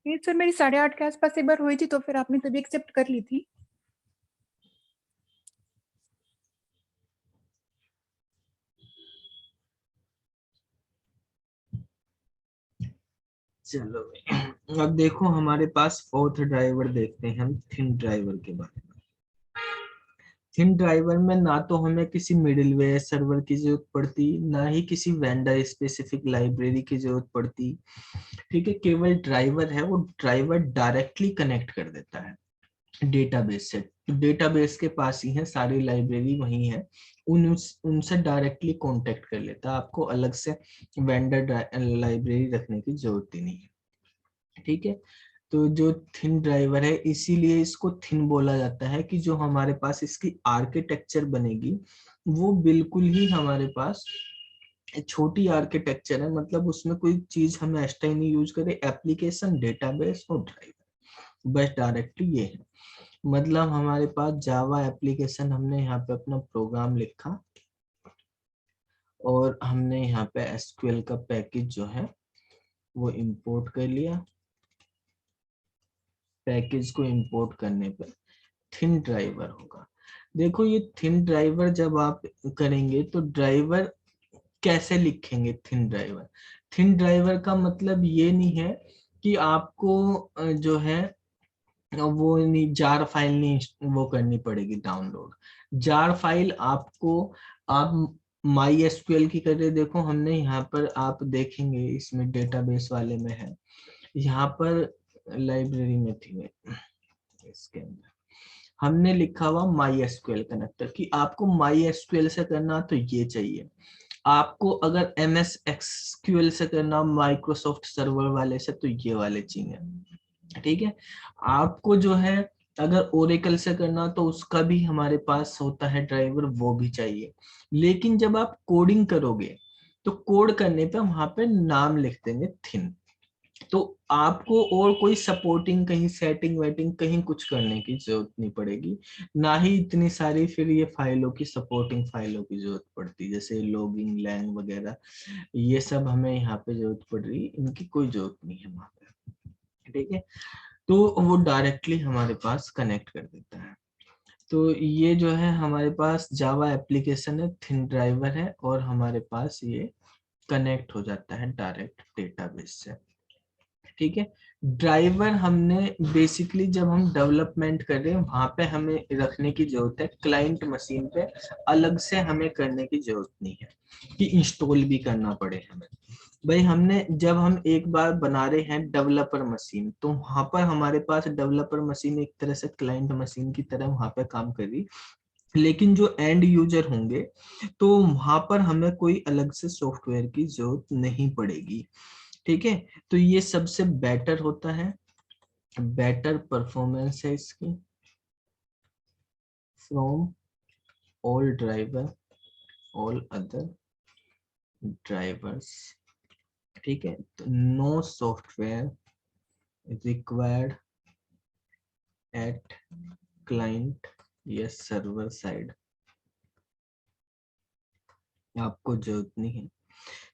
नहीं सर, मेरी 8:30 के आसपास एक बार हुई थी, तो फिर आपने तभी एक्सेप्ट कर ली थी। चलो अब देखो हमारे पास फोर्थ ड्राइवर देखते हैं हम, थिन ड्राइवर के बारे में। थिन ड्राइवर में ना तो हमें किसी मिडिलवेयर सर्वर की जरूरत पड़ती, ना ही किसी वेंडर स्पेसिफिक लाइब्रेरी की जरूरत पड़ती। ठीक है, केवल ड्राइवर है, वो ड्राइवर डायरेक्टली कनेक्ट कर देता है डेटाबेस से। तो डेटाबेस के पास ही है, सारी लाइब्रेरी वही है, उनसे डायरेक्टली कांटेक्ट कर लेता है। आपको अलग से वेंडर लाइब्रेरी रखने की जरूरत ही नहीं है। ठीक है, तो जो थिन ड्राइवर है, इसीलिए इसको थिन बोला जाता है कि जो हमारे पास इसकी आर्किटेक्चर बनेगी वो बिल्कुल ही हमारे पास छोटी आर्किटेक्चर है, मतलब उसमें कोई चीज हमें एक्स्ट्रा ही नहीं यूज करे, एप्लीकेशन, डेटाबेस और ड्राइवर, बस डायरेक्टली ये है। मतलब हमारे पास जावा एप्लीकेशन, हमने यहाँ पे अपना प्रोग्राम लिखा और हमने यहाँ पे एसक्यूएल का पैकेज जो है वो इंपोर्ट कर लिया। पैकेज को इंपोर्ट करने पर थिन ड्राइवर होगा। देखो ये थिन ड्राइवर जब आप करेंगे तो ड्राइवर कैसे लिखेंगे? थिन ड्राइवर, थिन ड्राइवर का मतलब ये नहीं है कि आपको जो है वो नहीं, जार फाइल नहीं वो करनी पड़ेगी डाउनलोड। जार फाइल आपको, आप माई एसक्यूएल की कर रहे, देखो हमने यहाँ पर, आप देखेंगे इसमें डेटाबेस वाले में है, यहाँ पर लाइब्रेरी में थी इसके अंदर हमने लिखा हुआ माई एसक्यूएल कनेक्टर, कि आपको माई एसक्यूएल से करना तो ये चाहिए। आपको अगर एमएस एक्सक्यूएल से करना, माइक्रोसॉफ्ट सर्वर वाले से, तो ये वाले चाहिए। ठीक है, आपको जो है अगर ओरेकल से करना तो उसका भी हमारे पास होता है ड्राइवर, वो भी चाहिए। लेकिन जब आप कोडिंग करोगे तो कोड करने पे वहां पे नाम लिख देंगे थिन, तो आपको और कोई सपोर्टिंग कहीं सेटिंग वेटिंग कहीं कुछ करने की जरूरत नहीं पड़ेगी, ना ही इतनी सारी फिर ये फाइलों की सपोर्टिंग फाइलों की जरूरत पड़ती, जैसे लॉगिंग लैंग वगैरह, ये सब हमें यहाँ पे जरूरत पड़ रही, इनकी कोई जरूरत नहीं है वहां पे। ठीक है, तो वो डायरेक्टली हमारे पास कनेक्ट कर देता है। तो ये जो है हमारे पास जावा एप्लीकेशन है, थिन ड्राइवर है, और हमारे पास ये कनेक्ट हो जाता है डायरेक्ट डेटाबेस से। ठीक है, ड्राइवर हमने बेसिकली जब हम डेवलपमेंट कर रहे हैं वहां पे हमें रखने की जरूरत है, क्लाइंट मशीन पे अलग से हमें करने की जरूरत नहीं है कि इंस्टॉल भी करना पड़े हमें। भाई हमने, जब हम एक बार बना रहे हैं डेवलपर मशीन, तो वहां पर हमारे पास डेवलपर मशीन एक तरह से क्लाइंट मशीन की तरह वहां पे काम कर रही, लेकिन जो एंड यूजर होंगे तो वहां पर हमें कोई अलग से सॉफ्टवेयर की जरूरत नहीं पड़ेगी। ठीक है, तो ये सबसे बेटर होता है, बेटर परफॉर्मेंस है इसकी from all driver, all other drivers. ठीक है, तो no software required at client या सर्वर साइड, आपको जरूरत नहीं है।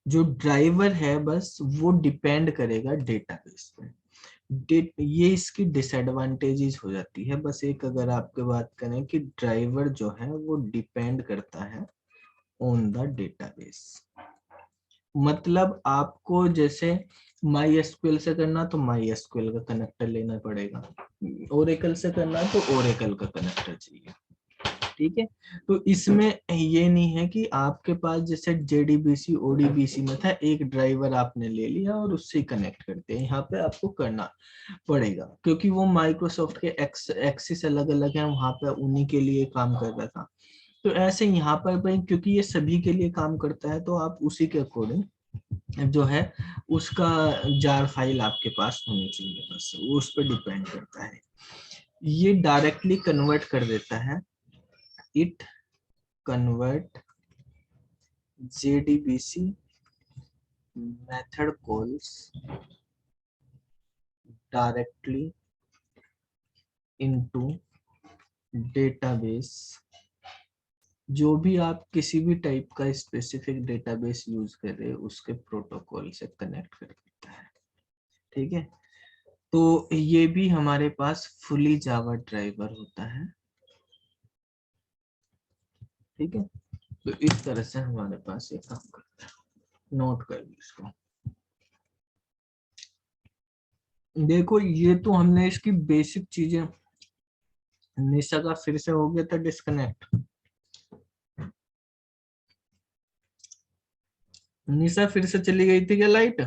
जो ड्राइवर है बस वो डिपेंड करेगा डेटाबेस पे, ये इसकी डिसएडवांटेजेस हो जाती है। बस एक अगर आपके बात करें कि ड्राइवर जो है वो डिपेंड करता है ऑन द डेटाबेस, मतलब आपको जैसे माई एसक्यूएल से करना तो माई एसक्यूएल का कनेक्टर लेना पड़ेगा, ओरेकल से करना तो ओरेकल का कनेक्टर चाहिए। ठीक है। तो इसमें ये नहीं है कि आपके पास जैसे JDBC ODBC में था, एक ड्राइवर आपने ले लिया और उससे कनेक्ट करते हैं, यहाँ पे आपको करना पड़ेगा क्योंकि वो माइक्रोसॉफ्ट के एक्सिस अलग अलग है, वहां पे उन्हीं के लिए काम कर रहा था। तो ऐसे यहाँ पर भाई क्योंकि ये सभी के लिए काम करता है, तो आप उसी के अकॉर्डिंग जो है उसका जार फाइल आपके पास होनी चाहिए, बस वो उस पर डिपेंड करता है। ये डायरेक्टली कन्वर्ट कर देता है, it convert JDBC method calls directly into database. जो भी आप किसी भी टाइप का स्पेसिफिक डेटाबेस यूज कर रहे हैं उसके प्रोटोकॉल से कनेक्ट कर देता है। ठीक है, तो ये भी हमारे पास फुली जावा ड्राइवर होता है। ठीक है, तो इस तरह से हमारे पास ये काम करता है, नोट कर लो इसको। देखो ये तो हमने इसकी बेसिक चीजें, निशा का फिर से हो गया था डिस्कनेक्ट। निशा फिर से चली गई थी क्या लाइट?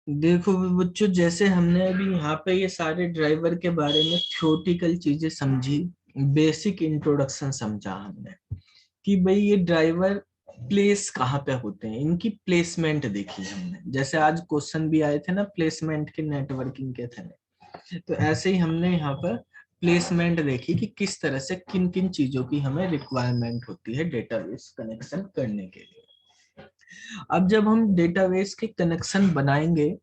देखो बच्चों, जैसे हमने अभी यहाँ पे ये सारे ड्राइवर के बारे में थ्योरेटिकल चीजें समझी, बेसिक इंट्रोडक्शन समझा हमने कि भाई ये ड्राइवर प्लेस कहाँ पे होते हैं, इनकी प्लेसमेंट देखी हमने। जैसे आज क्वेश्चन भी आए थे ना प्लेसमेंट के, नेटवर्किंग के थे, तो ऐसे ही हमने यहाँ पर प्लेसमेंट देखी कि किस तरह से किन किन चीजों की हमें रिक्वायरमेंट होती है डेटाबेस कनेक्शन करने के लिए। अब जब हम डेटाबेस के कनेक्शन बनाएंगे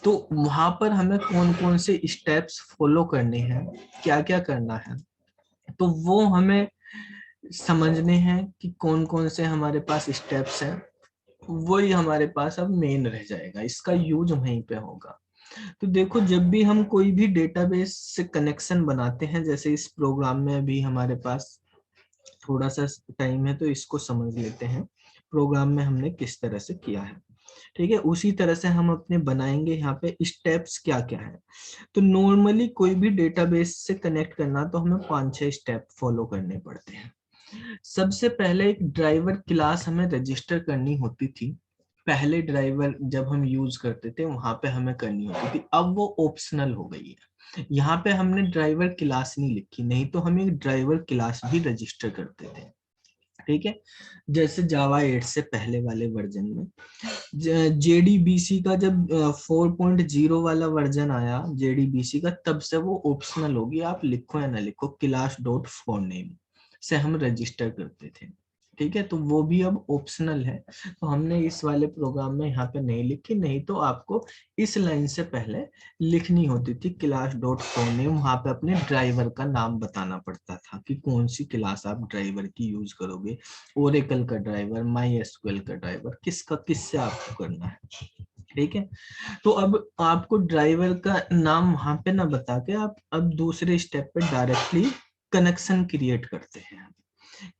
तो वहां पर हमें कौन कौन से स्टेप्स फॉलो करने हैं, क्या क्या करना है, तो वो हमें समझने हैं कि कौन कौन से हमारे पास स्टेप्स हैं। वही हमारे पास अब मेन रह जाएगा, इसका यूज वहीं पे होगा। तो देखो जब भी हम कोई भी डेटाबेस से कनेक्शन बनाते हैं, जैसे इस प्रोग्राम में अभी हमारे पास थोड़ा सा टाइम है तो इसको समझ लेते हैं प्रोग्राम में हमने किस तरह से किया है। ठीक है, उसी तरह से हम अपने बनाएंगे यहाँ पे स्टेप्स क्या क्या है। तो नॉर्मली कोई भी डेटाबेस से कनेक्ट करना तो हमें 5-6 स्टेप फॉलो करने पड़ते हैं। सबसे पहले एक ड्राइवर क्लास हमें रजिस्टर करनी होती थी। पहले ड्राइवर जब हम यूज करते थे वहां पे हमें करनी होती थी, अब वो ऑप्शनल हो गई है। यहाँ पे हमने ड्राइवर क्लास नहीं लिखी, नहीं तो हम एक ड्राइवर क्लास भी रजिस्टर करते थे। ठीक है, जैसे जावा 8 से पहले वाले वर्जन में JDBC का जब 4.0 वाला वर्जन आया JDBC का, तब से वो ऑप्शनल होगी, आप लिखो या ना लिखो, क्लास डॉट फॉर नेम से हम रजिस्टर करते थे। ठीक है, तो वो भी अब ऑप्शनल है, तो हमने इस वाले प्रोग्राम में यहाँ पे नहीं लिखी, नहीं तो आपको इस लाइन से पहले लिखनी होती थी क्लास डॉट फॉर नेम। वहां पे अपने ड्राइवर का नाम बताना पड़ता था कि कौन सी क्लास आप ड्राइवर की यूज करोगे, ओरेकल का ड्राइवर, MySQL का ड्राइवर, किसका किससे आपको करना है। ठीक है, तो अब आपको ड्राइवर का नाम वहां पे ना बता के आप अब दूसरे स्टेप पे डायरेक्टली कनेक्शन क्रिएट करते हैं।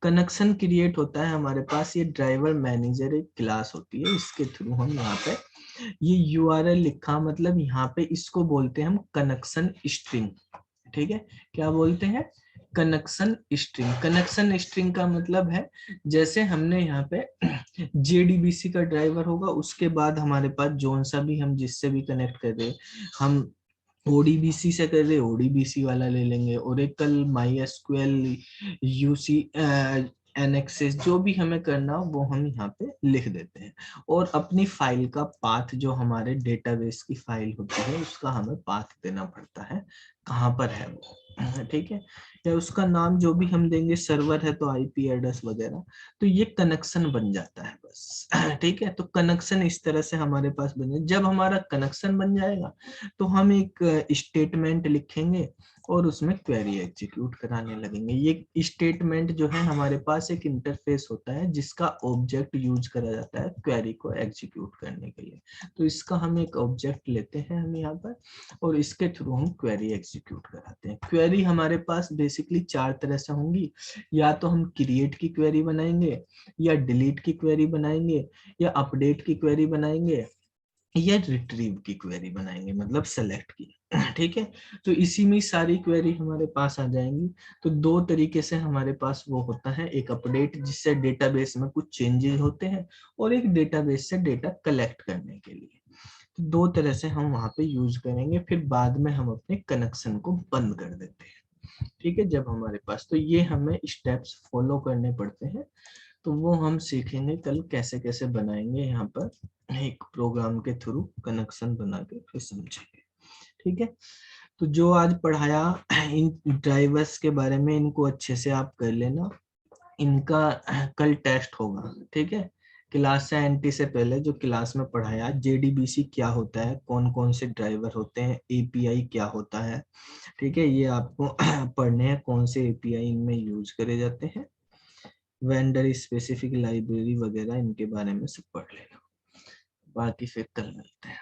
कनेक्शन क्रिएट होता है हमारे पास, ये ड्राइवर मैनेजर एक क्लास होती है, इसके थ्रू हम यहाँ पे ये URL लिखा, मतलब यहाँ पे इसको बोलते हैं हम कनेक्शन स्ट्रिंग। ठीक है, क्या बोलते हैं, कनेक्शन स्ट्रिंग। कनेक्शन स्ट्रिंग का मतलब है जैसे हमने यहाँ पे JDBC का ड्राइवर होगा, उसके बाद हमारे पास जोन सा भी हम जिससे भी कनेक्ट कर रहे, हम ODBC से कर रहे ODBC वाला ले लेंगे, ओरेकल, MySQL, एनेक्सेस जो भी हमें करना हो वो हम यहाँ पे लिख देते हैं, और अपनी फाइल का पाथ जो हमारे डेटाबेस की फाइल होती है उसका हमें पाथ देना पड़ता है, कहाँ पर है वो, ठीक है। या उसका नाम जो भी हम देंगे, सर्वर है तो आईपी एड्रेस वगैरह, तो ये कनेक्शन बन जाता है बस, ठीक है। तो कनेक्शन इस तरह से हमारे पास बन जाए। जब हमारा कनेक्शन बन जाएगा तो हम एक स्टेटमेंट लिखेंगे और उसमें क्वेरी एग्जीक्यूट कराने लगेंगे। ये स्टेटमेंट जो है हमारे पास एक इंटरफेस होता है जिसका ऑब्जेक्ट यूज करा जाता है क्वेरी को एग्जीक्यूट करने के लिए। तो इसका हम एक ऑब्जेक्ट लेते हैं हम यहाँ पर, और इसके थ्रू हम क्वेरी एग्जीक्यूट कराते हैं। क्वेरी हमारे पास बेसिकली 4 तरह से होंगी, या तो हम क्रिएट की क्वेरी बनाएंगे, या डिलीट की क्वेरी बनाएंगे, या अपडेट की क्वेरी बनाएंगे, या रिट्रीव की क्वेरी बनाएंगे, मतलब सेलेक्ट की, ठीक है। तो इसी में सारी क्वेरी हमारे पास आ जाएंगी। तो 2 तरीके से हमारे पास वो होता है, एक अपडेट जिससे डेटाबेस में कुछ चेंजेस होते हैं, और एक डेटाबेस से डेटा कलेक्ट करने के लिए। तो 2 तरह से हम वहां पे यूज करेंगे, फिर बाद में हम अपने कनेक्शन को बंद कर देते हैं, ठीक है। जब हमारे पास, तो ये हमें स्टेप्स फॉलो करने पड़ते हैं, तो वो हम सीखेंगे कल कैसे कैसे बनाएंगे यहाँ पर एक प्रोग्राम के थ्रू कनेक्शन बना के, फिर समझेंगे, ठीक है। तो जो आज पढ़ाया इन ड्राइवर्स के बारे में, इनको अच्छे से आप कर लेना। इनका कल टेस्ट होगा, ठीक है। क्लास से एंट्री से पहले जो क्लास में पढ़ाया, जेडीबीसी क्या होता है, कौन कौन से ड्राइवर होते हैं, एपीआई क्या होता है, ठीक है, ये आपको पढ़ने हैं, कौन से एपीआई इनमें यूज करे जाते हैं, वेंडर स्पेसिफिक लाइब्रेरी वगैरह, इनके बारे में सब पढ़ लेना। बाकी फिर कल मिलते हैं।